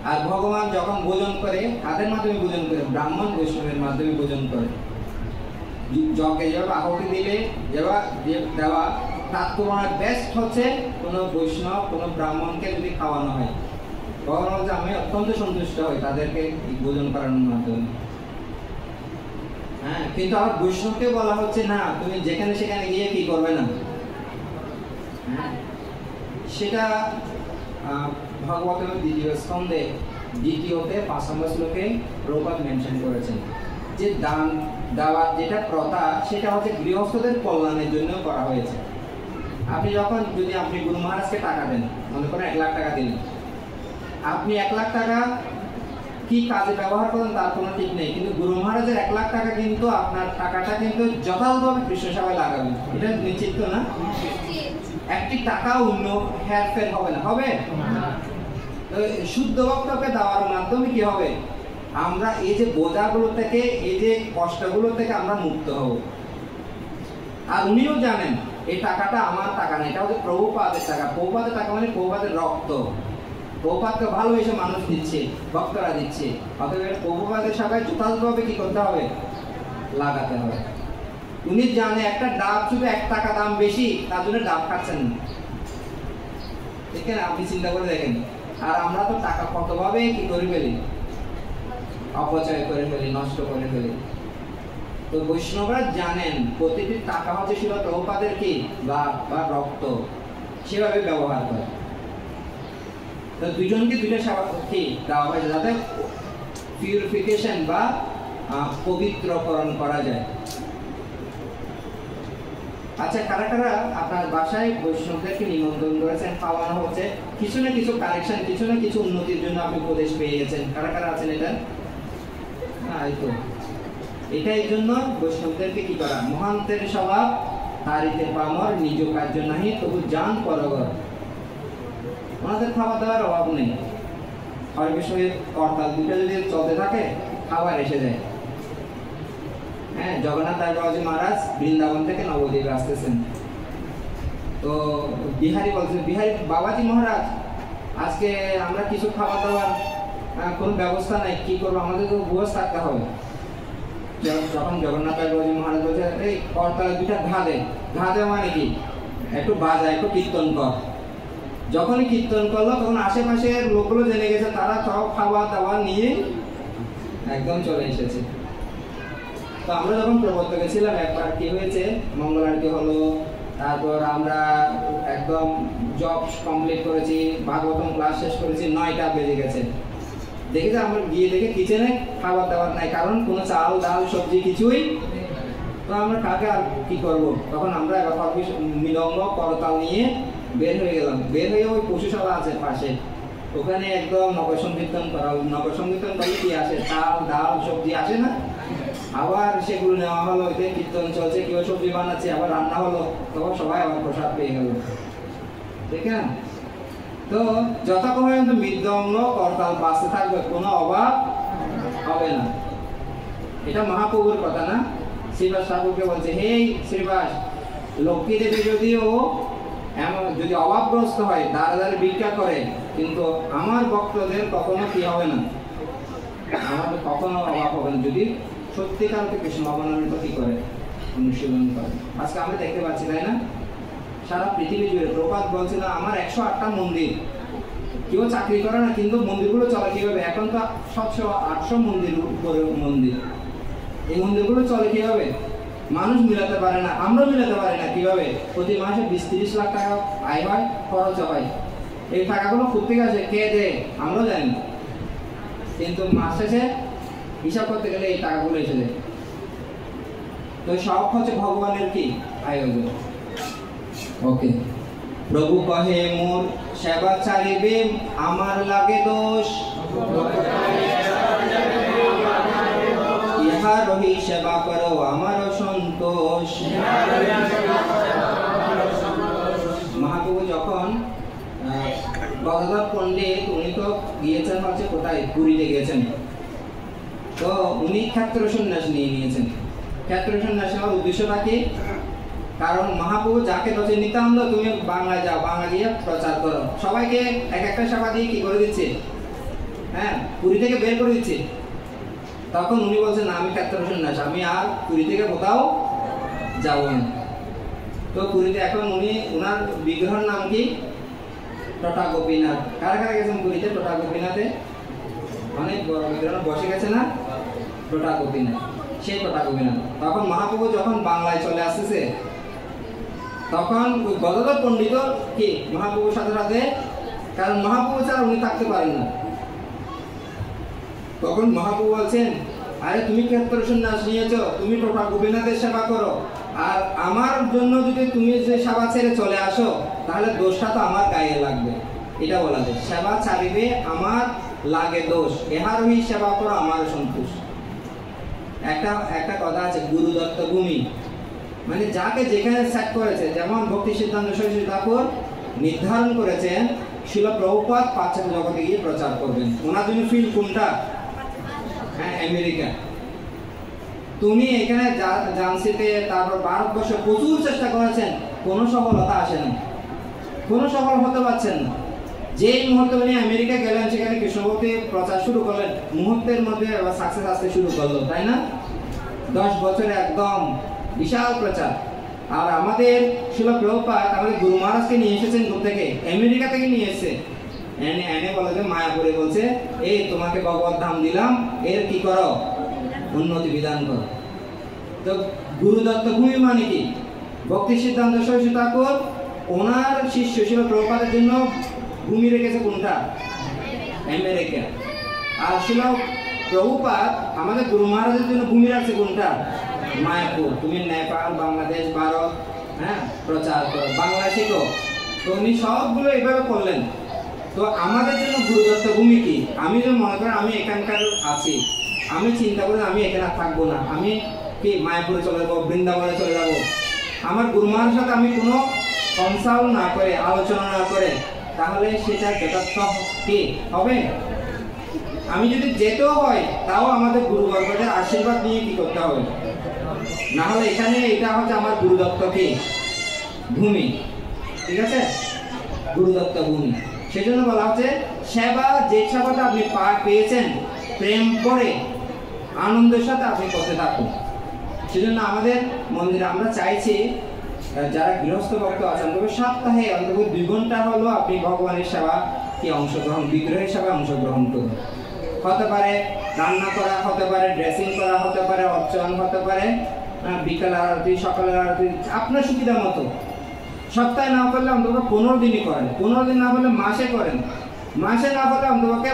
আর ভগবান যখন ভোজন করে, কাদের মাধ্যমে ভোজন করে? ব্রাহ্মণ বৈষ্ণবের মাধ্যমে ভোজন করে। যজ্ঞে যেভাবে আহুতি দিলে দেওয়া, তার তুলনায় বেস্ট হচ্ছে কোনো বৈষ্ণব, কোনো ব্রাহ্মণকে যদি খাওয়ানো হয়। ভগবান বলছে, আমি অত্যন্ত সন্তুষ্ট হই তাদেরকে ভোজন করানোর মাধ্যমে। হ্যাঁ, কিন্তু আবার বৈষ্ণবকে বলা হচ্ছে না, তুমি যেখানে সেখানে গিয়ে কি করবে না। সেটা ভাগবতের দ্বিতীয় স্কন্ধে দ্বিতীয়তে 5 নম্বর শ্লোকে প্রভুপাদ মেনশন করেছেন যে দান দেওয়ার যেটা প্রথা, সেটা হচ্ছে গৃহস্থদের কল্যাণের জন্য করা হয়েছে। আপনি যখন যদি আপনি গুরু মহারাজকে টাকা দেন, মনে করেন 1 লাখ টাকা দিলেন, আপনি 1 লাখ টাকা কি কাজে ব্যবহার করেন তার কোনো ঠিক নেই, কিন্তু গুরু মহারাজের 1 লাখ টাকা কিন্তু আপনার টাকাটা কিন্তু যথাযথভাবে কৃষ্ণ সেবায় লাগাবেন। এটা নিশ্চিত তো না? একটি টাকা অন্য হেরফের হবে না, হবে? শুদ্ধ ভক্তকে দেওয়ার মাধ্যমে কি হবে, আমরা এই যে বোঝাগুলো থেকে, এই যে কষ্টগুলো থেকে আমরা মুক্ত হব। আর উনিও জানেন এই টাকাটা আমার টাকা না, এটা হচ্ছে প্রভুপাদের টাকা। প্রভুপাদের টাকা মানে প্রভুপাদের রক্ত। প্রভুপাদকে ভালোবেসে মানুষ দিচ্ছে, ভক্তরা দিচ্ছে। অতএব প্রভুপাদের সবাই যথাযথভাবে কি করতে হবে, লাগাতে হবে। উনি জানে একটা ডাব শুধু 1 টাকা দাম বেশি, তার জন্য ডাব খাচ্ছেন না, ঠিক না? আপনি চিন্তা করে দেখেন। আর আমরা তো টাকা কতভাবে কি করে ফেলি, অপচয় করে ফেলি, নষ্ট করে ফেলি। তো বৈষ্ণবরা জানেন প্রতিটি টাকা হচ্ছে শুধু প্রভুপাদের কি বা রক্ত, সেভাবে ব্যবহার করে। তো দুজনকে দুইটা সেবা কি দেওয়া হয়েছে, যাতে পিউরিফিকেশন বা পবিত্রকরণ করা যায়। আচ্ছা, কারা কারা আপনার বাসায় বৈষ্ণবদেরকে নিমন্ত্রণ করেছেন, খাওয়ানো হচ্ছে, কিছু না কিছু কারেকশন, কিছু না কিছু উন্নতির জন্য আপনি উপদেশ পেয়ে গেছেন? কারা কারা আছেন এটা? এই তো এটাই জন্য বৈষ্ণবদেরকে কি করা, মহান্তের স্বভাব তারিতে পামর নিজ কার্য নাহি তবু জান পরগর। ওনাদের খাওয়া দাওয়ার অভাব নেই। হর বিষয়ে হরতাল দুটো যদি চলতে থাকে খাবার এসে যায়। হ্যাঁ, জগন্নাথ দাস বাবাজি মহারাজ বৃন্দাবন থেকে নবদ্বীপে আসতেছেন, তো বিহারি বলছেন, বিহারি বাবাজি মহারাজ আজকে আমরা কিছু খাবার দাবার কোনো ব্যবস্থা নাই, কি করবো, আমাদের তো উপবাস থাকতে হবে। যখন জগন্নাথ দাস বাবাজি মহারাজ বলছে এই হরতালে দুটা ঘা দে মানে কি একটু বাজা, একটু কীর্তন কর। যখনই কীর্তন করলো তখন আশেপাশের লোকগুলো জেনে গেছে, তারা সব খাবার দাবার নিয়ে একদম চলে এসেছে। তো আমরা যখন প্রবর্তকে ছিলাম একবার কি হয়েছে, মঙ্গল আরতি হলো, তারপর আমরা একদম জব কমপ্লিট করেছি, ভাগবতম ক্লাস শেষ করেছি, 9টা বেজে গেছে। দেখেছি আমরা গিয়ে দেখে কিচেনে খাবার দাবার নাই, কারণ কোনো চাল ডাল সবজি কিছুই। তো আমরা কাকে আর কি করব, তখন আমরা এবার মৃদঙ্গ করতাল নিয়ে বের হয়ে গেলাম। বের হয়ে ওই পশুশালা আছে পাশে, ওখানে একদম নগর সংকীর্তন করা। নগর সংকীর্তন করলে কি আসে, চাল ডাল সবজি আসে না, আবার সেগুলো নেওয়া হলো, এতে কীর্তন চলছে, কেউ সবজি বানাচ্ছে, আবার রান্না হলো, তখন সবাই আবার প্রসাদ পেয়ে গেল। ঠিক না? তো যতক্ষণ পর্যন্ত মৃদঙ্গ করতাল বাজতে থাকবে কোনো অভাব হবে না। এটা মহাপ্রভুর কথা না? শ্রীবাস ঠাকুরকে বলছে, হে শ্রীবাস, লক্ষ্মী দেবী যদিও এমন যদি অভাবগ্রস্ত হয়, দ্বারে দ্বারে ভিক্ষা করে, কিন্তু আমার ভক্তদের কখনো কি হবে না, আমাদের কখনো অভাব হবে না, যদি সত্যিকার কৃষ্ণ অবনমিত কি করে, অনুশীলন করে। আজকে আমরা দেখতে পাচ্ছি, তাই না? সারা পৃথিবী জুড়ে প্রপাত বলছে না, আমার 108টা মন্দির, কেউ চাকরি করে না, কিন্তু মন্দিরগুলো চলে কিভাবে? এখন তো 700-800 মন্দির উপরে মন্দির, এই মন্দিরগুলো চলে কিভাবে? মানুষ মিলাতে পারে না, আমরা মিলাতে পারি না। কিভাবে? প্রতি মাসে 20-30 লাখ টাকা আয় হয়, খরচ হয়। এই টাকাগুলো কোথেকে আসে, কে দেয়, আমরা জানি না, কিন্তু মাস শেষে হিসাব করতে গেলে এই টাকাগুলো এসে যায়। তো সব হচ্ছে ভগবানের কি আয়োজন। ওকে, প্রভু কহে মোর সেবা চারিবে আমার লাগে দোষ, ইহা রহি সেবা করো আমার সন্তোষ। মহাপ্রভু যখন গদাধর পণ্ডিত, উনি তো গিয়েছেন হচ্ছে কোথায়, পুরীতে গিয়েছেন, তো উনি ক্ষেত্র সন্ন্যাস নিয়ে নিয়েছেন। ক্ষেত্র সন্ন্যাস নেওয়ার উদ্দেশ্যটা কি? কারণ মহাপ্রভু যাকে বলছে নিতান্ত তুমি বাংলায় যাও, বাংলা গিয়ে প্রচার করো, সবাইকে এক একটা সেবা দিয়ে কি করে দিচ্ছে, হ্যাঁ, পুরী থেকে বের করে দিচ্ছে। তখন উনি বলছেন না, আমি ক্ষেত্র সন্ন্যাস, আমি আর পুরী থেকে কোথাও যাবো না। তো পুরীতে এখন উনি, ওনার বিগ্রহের নাম কি? টোটা গোপীনাথ। কারা কারা গেছেন পুরীতে টোটা গোপীনাথে? অনেক বড় বিগ্রহ বসে গেছে না, টোটা গোপীনাথ, সেই টোটা গোপীনাথ। তখন মহাপ্রভু যখন বাংলায় চলে আসতেছে, তখন গদাধর পণ্ডিত কি মহাপ্রভুর সাথে সাথে, কারণ মহাপ্রভু ছাড়া উনি থাকতে পারেন না। তখন মহাপ্রভু বলছেন, আরে তুমি ক্ষেত্র সন্ন্যাস নিয়েছো, তুমি টোটা গোপীনাথের সেবা করো, আর আমার জন্য যদি তুমি যে সেবা ছেড়ে চলে আসো, তাহলে দোষটা তো আমার গায়ে লাগবে। এটা বলা যায়, সেবা ছাড়িবে আমার লাগে দোষ, এহার ওই সেবা করো আমার সন্তোষ। একটা কথা আছে, গুরু দত্ত ভূমি, মানে যাকে যেখানে সেট করেছে, যেমন ভক্তি সিদ্ধান্ত সরস্বতী ঠাকুর নির্ধারণ করেছেন শিল প্রভুপাদ পাশ্চাত্য জগতে গিয়ে প্রচার করবেন। ওনার জন্য ফিল্ড কোনটা? হ্যাঁ, আমেরিকা। তুমি এখানে জানসিতে, তারপর ভারতবর্ষে প্রচুর চেষ্টা করেছেন, কোনো সফলতা আসে না, কোনো সফল হতে পারছেন না। যেই মুহূর্তে উনি আমেরিকা গেলেন, সেখানে কৃষ্ণভক্তি প্রচার শুরু করলেন, মুহূর্তের মধ্যে সাকসেস আসতে শুরু করলো, তাই না? 10 বছরে একদম বিশাল প্রচার। আর আমাদের শিল প্রভুপাদ আমাদের গুরু মহারাজকে নিয়ে এসেছেন থেকে, আমেরিকা থেকে নিয়ে এসেছে, এনে বলে যে মায়াপুরে বলছে, এই তোমাকে ভগবত ধাম দিলাম, এর কি করো, উন্নতি বিধান করো। তো গুরুদত্ত ভূমি মানে কি? ভক্তি সিদ্ধান্ত সরস্বতী ঠাকুর ওনার শিষ্য শিল প্রভুপাদের জন্য ভূমি রেখেছে কোনটা? আমেরিকা। আর শিল প্রভুপাদ আমাদের গুরু মহারাজের জন্য ভূমি রাখছে কোনটা? মায়াপুর। তুমি নেপাল, বাংলাদেশ, ভারত, হ্যাঁ, প্রচার করো, বাংলা শেখো। তো উনি সবগুলো এইভাবে করলেন। তো আমাদের জন্য গুরুদত্ত ভূমি কি? আমি যদি মনে করেন আমি এখানকার আছি, আমি চিন্তা করি আমি এখানে থাকবো না, আমি কি মায়াপুরে চলে যাবো, বৃন্দাবনে চলে যাবো, আমার গুরুমার সাথে আমি কোনো কনসাল্ট না করে, আলোচনা না করে, তাহলে সেটা যথার্থ কি হবে? আমি যদি যেতেও হয় তাও আমাদের গুরুবর্গদের আশীর্বাদ নিয়ে কি করতে হবে, না হলে এখানে এটা হচ্ছে আমার গুরুদত্ত কি ভূমি, ঠিক আছে, গুরুদত্ত ভূমি। সেজন্য বলা হচ্ছে সেবা, যে সেবাটা আপনি পেয়েছেন প্রেম করে আনন্দের সাথে আপনি করতে থাকুন। সেজন্য আমাদের মন্দিরে আমরা চাইছি যারা গৃহস্থ ভক্ত আছেন তবে সপ্তাহে অন্তত 2 ঘন্টা হলো আপনি ভগবানের সেবা কি অংশগ্রহণ, বিগ্রহের সেবা অংশগ্রহণ করুন। হতে পারে রান্না করা, হতে পারে ড্রেসিং করা, হতে পারে অর্চন, হতে পারে বিকাল আরতি, সকালের আরতি, আপনার সুবিধা মতো। সপ্তাহে না করলে অন্তত 15 দিনই করেন, 15 দিন না হলে মাসে করেন, মাসে না হলে অন্তত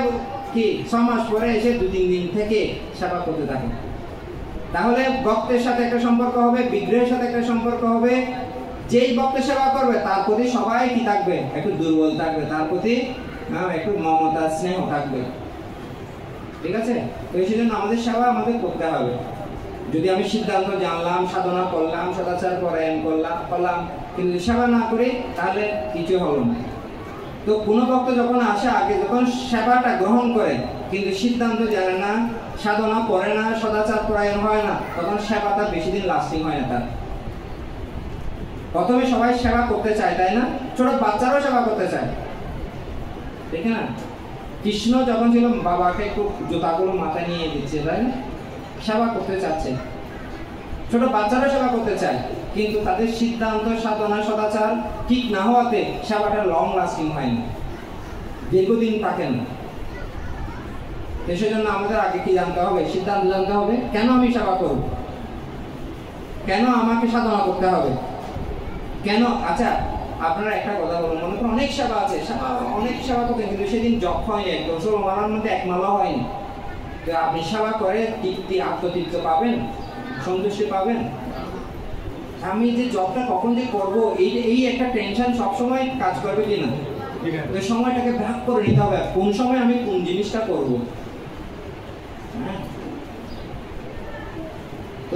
কি 6 মাস পরে এসে 2-3 দিন থেকে সেবা করতে থাকেন। তাহলে ভক্তের সাথে একটা সম্পর্ক হবে, বিগ্রহের সাথে একটা সম্পর্ক হবে। যেই ভক্তের সেবা করবে তার প্রতি সবাই কি থাকবে, একটু দুর্বল থাকবে, তার প্রতি একটু মমতা স্নেহ থাকবে, ঠিক আছে। তো এই জন্য আমাদের সেবা আমাদের করতে হবে। যদি আমি সিদ্ধান্ত জানলাম, সাধনা করলাম, সদাচার পরায়ণ করলাম, কিন্তু সেবা না করি তাহলে কিছু হলো না। তো কোনো ভক্ত যখন আসে, আগে যখন সেবাটা গ্রহণ করে কিন্তু সিদ্ধান্ত জানে না, সাধনা করে না, সদাচার পরায়ণ হয় না, তখন সেবাটা বেশি দিন লাস্টিং হয় না তার। প্রথমে সবাই সেবা করতে চায়, তাই না? ছোট বাচ্চারাও সেবা করতে চায়, ঠিক না? কৃষ্ণ যখন ছিল বাবাকে একটু জুতাগুলো মাথায় নিয়ে দিচ্ছে, তাই না? সেবা করতে চাচ্ছে, ছোট বাচ্চারা সেবা করতে চায়, কিন্তু তাদের সিদ্ধান্ত, সাধনা, সদাচার ঠিক না হওয়াতে সেবাটা লং লাস্টিং হয় না, দীর্ঘদিন থাকে না। সেজন্য আমাদের আগে কি জানতে হবে, সিদ্ধান্ত জানতে হবে, কেন আমি সেবা করব, কেন আমাকে সাধনা করতে হবে, কেন। আচ্ছা আপনারা একটা কথা বলুন, মনে করেন অনেক সেবা আছে, অনেক সেবা করতেন কিন্তু সেদিন জপ হয়নি, একদম মালার মধ্যে 1 মালা হয়নি, তো আপনি সেবা করে তৃপ্তি, আত্মতৃপ্তি পাবেন, সন্তুষ্টি পাবেন? আমি যে জবটা কখন যে করবো এই একটা টেনশন সবসময় কাজ করবে কিনা, ওই সময়টাকে ভাগ করে নিতে হবে, কোন সময় আমি কোন জিনিসটা করবো। তো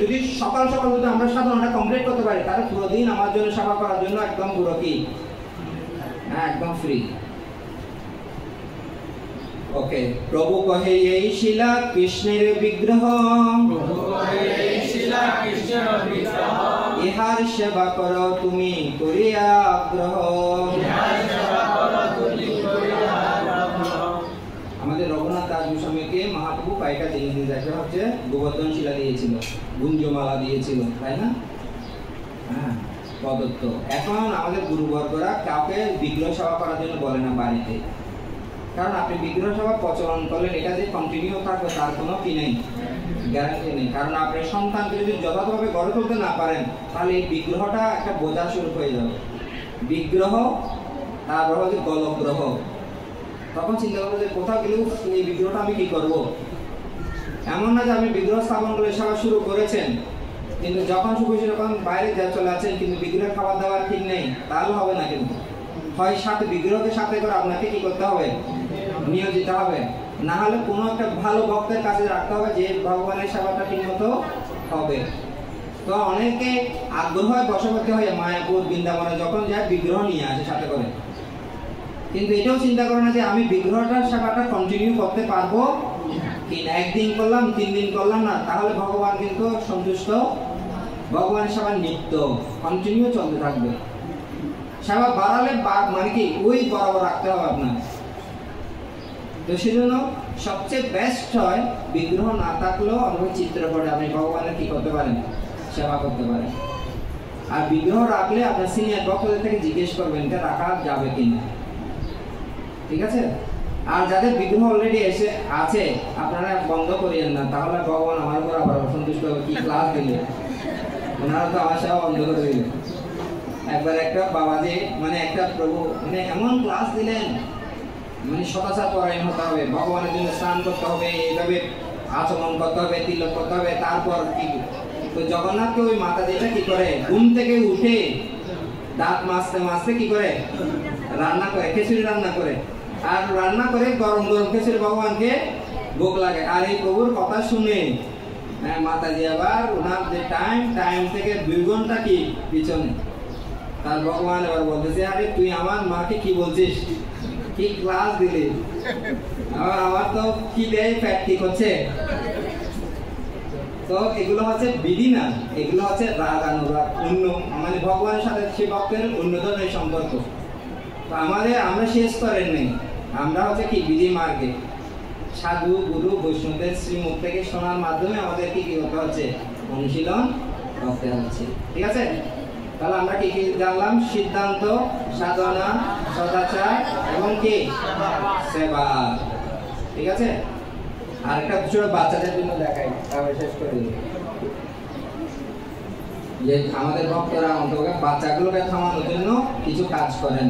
যদি সকাল সকাল যদি আমরা সাধনাটা কমপ্লিট করতে পারি তাহলে পুরো দিন আমার জন্য সেবা করার জন্য একদম পুরো কি একদম ফ্রি। ওকে, প্রভু কহে এই শিলা কৃষ্ণের বিগ্রহ, ইহার সেবা করো তুমি করিয়া আগ্রহ। আমাদের রঘুনাথ দাস গোস্বামীকে মহাপ্রভু কয়েকটা জিনিস দিয়েছে, একটা হচ্ছে গোবর্ধন শিলা দিয়েছিল, গুঞ্জমালা দিয়েছিল, তাই না? হ্যাঁ, প্রদত্ত। এখন আমাদের গুরুবর্গরা কাউকে বিগ্রহ সেবা করার জন্য বলে না বাড়িতে, কারণ আপনি বিগ্রহ সেবা প্রচলন করলেন, এটা যে কন্টিনিউ থাকবে তার কোনো কি নেই, গ্যারান্টি নেই। কারণ আপনি সন্তানকে যদি যথাযথভাবে গড়ে তুলতে না পারেন তাহলে এই বিগ্রহটা একটা বোঝা শুরু হয়ে যাবে। বিগ্রহ তারপর হচ্ছে গলগ্রহ, তখন চিন্তা করবো যে কোথাও গেলেও এই বিগ্রহটা আমি কি করব। এমন না যে আপনি বিগ্রহ স্থাপন করে সেবা শুরু করেছেন কিন্তু যখন খুশি যখন বাইরে যা চলে আছেন কিন্তু বিগ্রহের খাবার দাবার ঠিক নেই, তাহলে হবে না। কিন্তু হয় সাথে বিগ্রহকে সাথে করে আপনাকে কি করতে হবে, নিয়োজিত হবে, না হলে কোনো একটা ভালো ভক্তের কাছে রাখতে হবে যে ভগবানের সেবাটা ঠিক মতো হবে। তো অনেকে আগ্রহ হয় বশবর্তী হয়ে মায়াপুর, বৃন্দাবনে যখন যায় বিগ্রহ নিয়ে আসে সাথে করে, কিন্তু এটাও চিন্তা করে না যে আমি বিগ্রহটার সেবাটা কন্টিনিউ করতে পারবো কিনা। 1 দিন করলাম, 3 দিন করলাম না, তাহলে ভগবান কিন্তু সন্তুষ্ট, ভগবানের সেবা নিত্য কন্টিনিউ চলতে থাকবে। সেবা বাড়ালে মানে কি ওই বরাবর রাখতে হবে আপনার। তো সেজন্য সবচেয়ে বেস্ট হয় বিগ্রহ না থাকলেও আমাকে চিত্রপটে আপনি ভগবানের কি করতে পারেন, সেবা করতে পারেন। আর বিগ্রহ রাখলে আপনার সিনিয়র ভক্তদের থেকে জিজ্ঞেস করবেন এটা রাখা যাবে কিনা, ঠিক আছে। আর যাদের বিগ্রহ অলরেডি এসে আছে আপনারা বন্ধ করিয়েন না, তাহলে ভগবান আমার উপর আবার অসন্তুষ্ট হবে, কি ক্লাস দিলে, ওনারা তো আমার সেবা বন্ধ করে দিলেন। একবার একটা বাবাজি মানে একটা প্রভু মানে এমন ক্লাস দিলেন, মানে সদাচার পরায়ণ হতে হবে, ভগবানের জন্য স্নান করতে হবে, এইভাবে আচমন করতে হবে, তিলক করতে হবে, তারপর কি। তো জগন্নাথকে ওই মাতাজিটা কি করে, ঘুম থেকে উঠে দাঁত মাজতে মাজতে কি করে, রান্না করে, খিচুড়ি রান্না করে, আর রান্না করে গরম গরম খিচুড়ি ভগবানকে ভোগ লাগে। আর এই প্রভুর কথা শুনে হ্যাঁ মাতাজি আবার ওনার যে টাইম থেকে 2 ঘন্টা কি পিছনে। তার ভগবান আবার বলতেছে আরে তুই আমার মাকে কি বলছিস, কি ক্লাস দিলি, আমার তো কি দেয় ফ্যাট ঠিক হচ্ছে। তো এগুলো হচ্ছে বিধি না, এগুলো হচ্ছে রাগ অনুরাগ, অন্য মানে ভগবানের সাথে সেই ভক্তের অন্য ধরনের সম্পর্ক। তো আমরা শেষ করেন নেই, আমরা হচ্ছে কি বিধি মার্গে সাধু গুরু বৈষ্ণবদের শ্রীমুখ থেকে শোনার মাধ্যমে আমাদেরকে কি করতে হচ্ছে, অনুশীলন করতে হচ্ছে। ঠিক আছে, তাহলে আমরা কি কি জানলাম? সিদ্ধান্ত, সাধনা, সদাচার এবং কি সেবা। ঠিক আছে, আর একটা ছোট বাচ্চাদের জন্য দেখাই, তারপরে শেষ করে দিই। যে আমাদের ভক্তরা অন্তত বাচ্চাগুলোকে থামানোর জন্য কিছু কাজ করেন।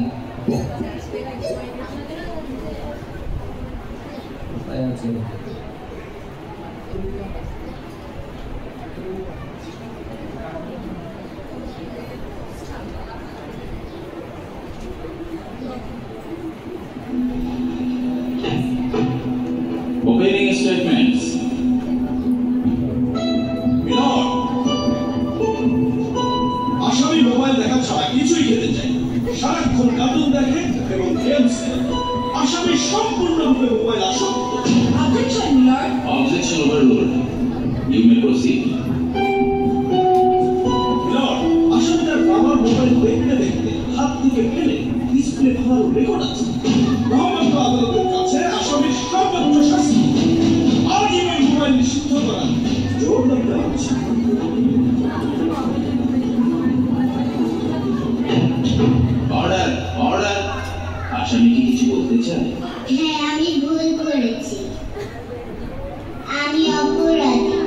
Opening statements. Milord, আসামি মোবাইল দেখা ছাড়া কিছুই খেতে চাই, সারাক্ষণ কার্টুন দেখে এবং গেমস খেলে। আসামি সম্পূর্ণভাবে মোবাইল আসক্ত। Objection, Milord. Objection overruled. You may proceed. Milord, আসামি তার বাবার মোবাইল দেখতে দেখতে হাত থেকে ফেলে ডিসপ্লে ভাঙার রেকর্ড আছে। মহামান্য আদালতের কাছে আসামির সর্বোচ্চ শাস্তি আজীবন মোবাইল নিষিদ্ধ করা জোর দেওয়া হচ্ছে। Order, order. আসামি কি কিছু বলতে চায়? হ্যাঁ, আমি ভুল করেছি, আমি অপরাধী,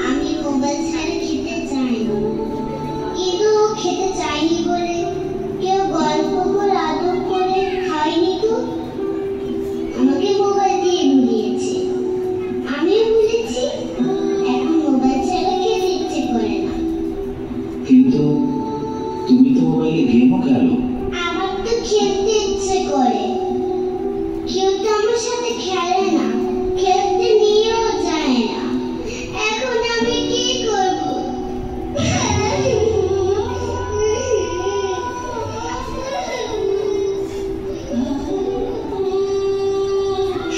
আমি মোবাইল ছাড়া খেতে চাইনি, কিন্তু খেতে চাইনি বলে কেউ গল্প করে আদর করে খাইনি, তো আমাকে মোবাইল দিয়ে ভুলিয়েছে, আমিও ভুলেছি, এখন মোবাইল ছাড়া খেতে ইচ্ছে করে না। কিন্তু তুমি তো মোবাইলে গেমও খেলো। আমার তো খেলতে ইচ্ছে করে, কেউ তো আমার সাথে খেলে না, খেলতে নিয়েও যায় না, এখন আমি কি করব?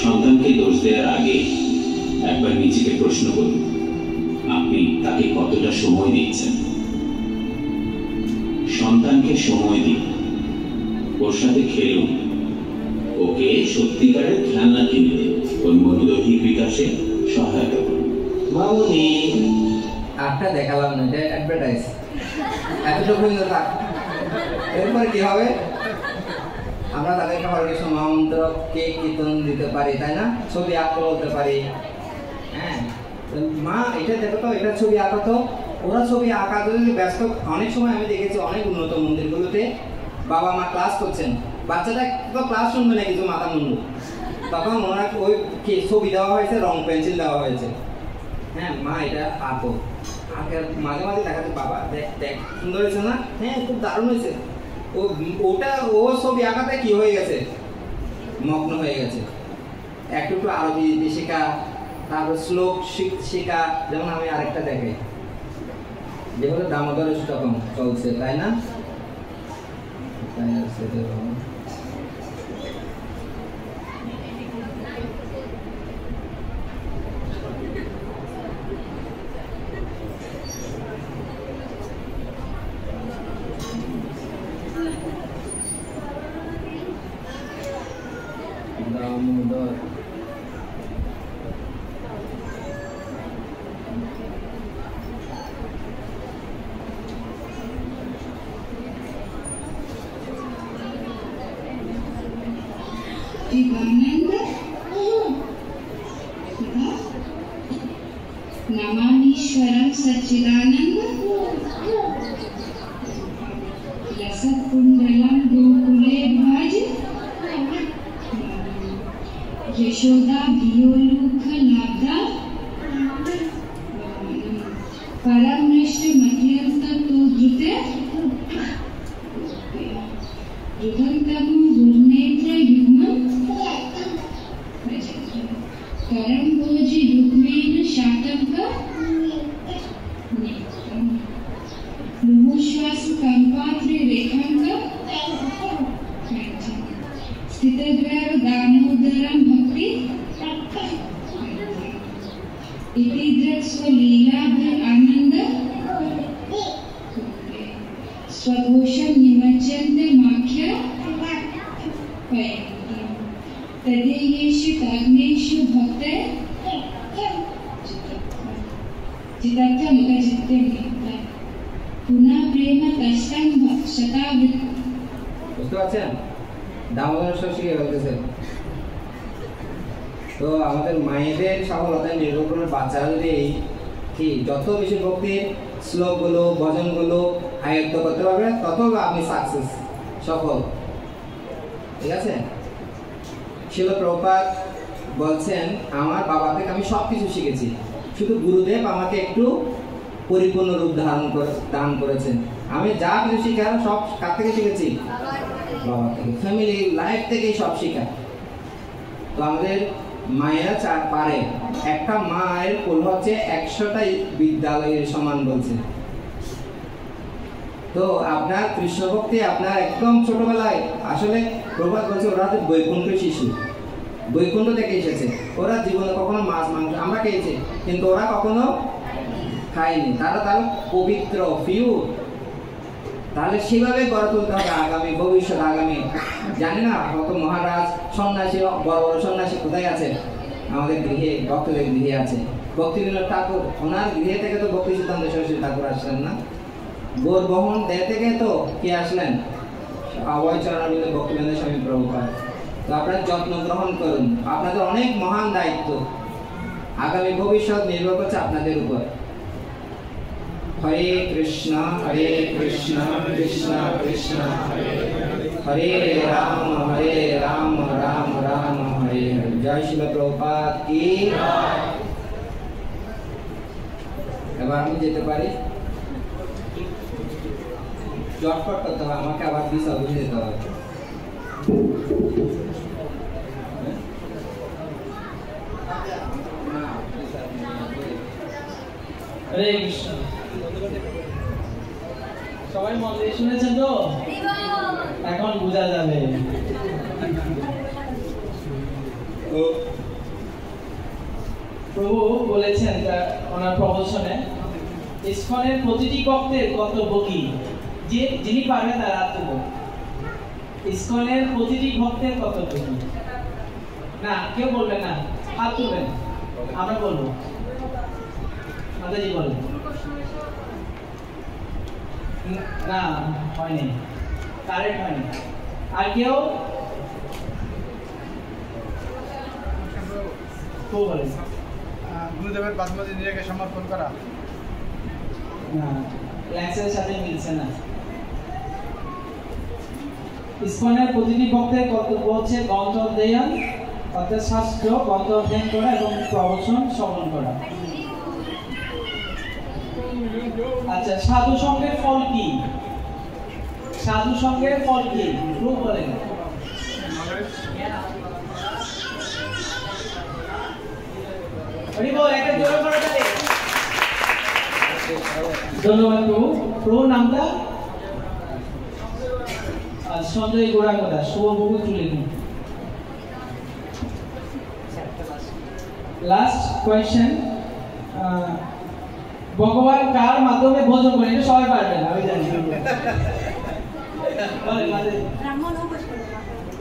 সন্তানকে দোষ দেওয়ার আগে একবার নিজেকে প্রশ্ন করুন, আপনি তাকে কতটা সময় দিচ্ছেন। সন্তানকে সময় দিন, ওর সাথে খেলুন, ওকে সত্যিকারের খেলনা কিনে দিন, ওর মনোদৈহিক বিকাশে সহায়তা করুন। মামুনি আটটা দেখালাম না, এটা অ্যাডভার্টাইজ, এতটুকু থাক। এরপরে কি হবে? আমরা তাদেরকে হরে কৃষ্ণ মহামন্ত্র কেক কীর্তন দিতে পারি, তাই না? ছবি আঁকতে বলতে পারি। হ্যাঁ, মা এটা দেখো তো, এটা ছবি আঁকো তো। ওরা ছবি আঁকা যদি ব্যস্ত, অনেক সময় আমি দেখেছি অনেক উন্নত মন্দিরগুলোতে বাবা মা ক্লাস করছেন, বাচ্চাটা তো ক্লাস শুনবে না, কিছু মাথা মুন্ডু, তখন ওনার ওই ছবি দেওয়া হয়েছে, রং পেন্সিল দেওয়া হয়েছে। হ্যাঁ মা এটা আঁকো, আঁকে মাঝে মাঝে দেখা যায় বাবা দেখ দেখ সুন্দর হয়েছে না, হ্যাঁ খুব দারুণ হয়েছে। ও ছবি আঁকাতে কি হয়ে গেছে, মগ্ন হয়ে গেছে। একটু আরবি শেখা, তারপর শ্লোক শেখা। যেমন আমি আরেকটা দেখাই, যেগুলো দামোদর তখন চলছে, তাই না? তাই আছে দামোদর। नमामीश्वरं सच्चिदानंद लसत्कुंडलं गोकुले भाज यशोदा भियोलुख लाभदा परमृष्ट मध्यंत तो द्रुते रुदंतम दुर्नेत्र युग्मं करम भोजी रुक्मेन शातंक स्थितद्वैव दामोदरं भक्ति इति स्वलीलाभर आनंद स्वघोषं निमज्जन्ते माख्य तदेयेषु ताग्नेषु भक्ते चित्तस्य मुखचित्ते पुनः प्रेम तस्तं शतावृत्ति বুঝতে পারছেন দামোদর শিখে বলতেছেন। তো আমাদের মায়েদের সফলতায় নির্ভর করে বাচ্চারা যদি এই কি যত বেশি ভক্তির শ্লোকগুলো ভজনগুলো আয়ত্ত করতে পারবে তত আপনি সাকসেস সফল। ঠিক আছে, শিল প্রভুপাদ বলছেন আমার বাবা থেকে আমি সব কিছু শিখেছি, শুধু গুরুদেব আমাকে একটু পরিপূর্ণ রূপ দান করেছেন। আমি যা কিছু শিখার সব কার থেকে শিখেছি? বাবা থেকে, ফ্যামিলি লাইফ থেকেই সব শিখা। তো আমাদের মায়েরা পারে, একটা মায়ের কোল হচ্ছে 100টা বিদ্যালয়ের সমান বলছে। তো আপনার কৃষ্ণ ভক্তি আপনার একদম ছোটবেলায়, আসলে প্রভাত বলছে ওরা বৈকুণ্ঠ শিশু, বৈকুণ্ঠ থেকে এসেছে। ওরা জীবনে কখনো মাছ মাংস আমরা খেয়েছি, কিন্তু ওরা কখনো খায়নি। তারা পবিত্র পিওর। তাহলে সেভাবে গড়ে তুলতে হবে আগামী ভবিষ্যৎ। আগামী জানি না কত মহারাজ সন্ন্যাসী, বড় বড় সন্ন্যাসী কোথায় আছে? আমাদের গৃহে, ভক্তদের গৃহে আছে। ভক্তিবিনোদ ঠাকুর, ওনার গৃহে থেকে তো ভক্তি সিদ্ধান্ত সরস্বতী ঠাকুর আসলেন না, গোর বহন দেহ থেকে তো কে আসলেন? অভয় চরণারবিন্দ ভক্তিবিনোদ স্বামী প্রভুপাদ। তো আপনারা যত্ন গ্রহণ করুন, আপনাদের অনেক মহান দায়িত্ব, আগামী ভবিষ্যৎ নির্ভর করছে আপনাদের উপর। হরে কৃষ্ণ কৃষ্ণ কৃষ্ণ হরে রাম রাম রাম হরে হরে। জয় শিল প্রভুপাদ কি। এবার আমি যেতে পারি, চটপট করতে হবে, আমাকে আবার 20 অবধি যেতে হবে। হরে কৃষ্ণ। সবাই মন দিয়ে শুনেছেন তো? এখন বোঝা যাবে। প্রভু বলেছেন ওনার প্রবচনে, ইসকনের প্রতিটি ভক্তের কর্তব্য কি? যিনি পারবেন তার হাত তুলুন। ইসকনের প্রতিটি ভক্তের কর্তব্য কি? না, কেউ বলবেন না, হাত তুলবেন, আমরা বলবো। মাতাজি বলেন। না, হয়নি, কারেক্ট হয়নি। আর কেউ? বলেন। গুরুদেবের বাসমতি নিজেকে সমর্পণ করা। না, ল্যান্সের সাথে মিলছে না। ইসকনের প্রতিটি ভক্তের কর্তব্য হচ্ছে গ্রন্থ অধ্যয়ন, অর্থাৎ শাস্ত্র গ্রন্থ অধ্যয়ন করা এবং প্রবচন শ্রবণ করা। আচ্ছা, সাধু সঙ্গের ফল কি? সাধু সঙ্গের ফল কি? প্রভু বলেন। ধন্যবাদ প্রভু। প্রভুর নামটা? সঞ্জয় গোড়াকোটা। শুভবুকু চলে দিন। লাস্ট কোয়েশ্চেন, ভগবান কার মাধ্যমে ভোজন করেন? এটা সবাই পারবেন, আমি জানি।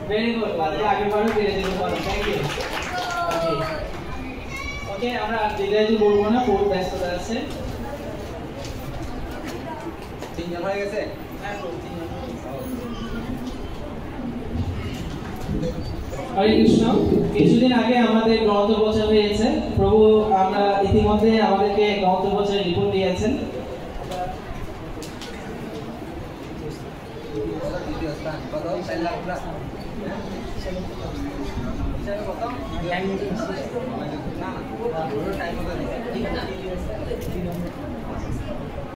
ভেরি গুড, আগের বারও পেরে যেতে পারো। Thank you. ওকে, আমরা দীর্ঘায়িত বলবো না, বহুত ব্যস্ততা আছে। 3 জন হয়ে গেছে। হরে কৃষ্ণ। কিছুদিন আগে আমাদের গ্রন্থ বছর হয়েছে। প্রভু আমরা ইতিমধ্যে আমাদেরকে গ্রন্থ বছরের রিপোর্ট দিয়েছেন।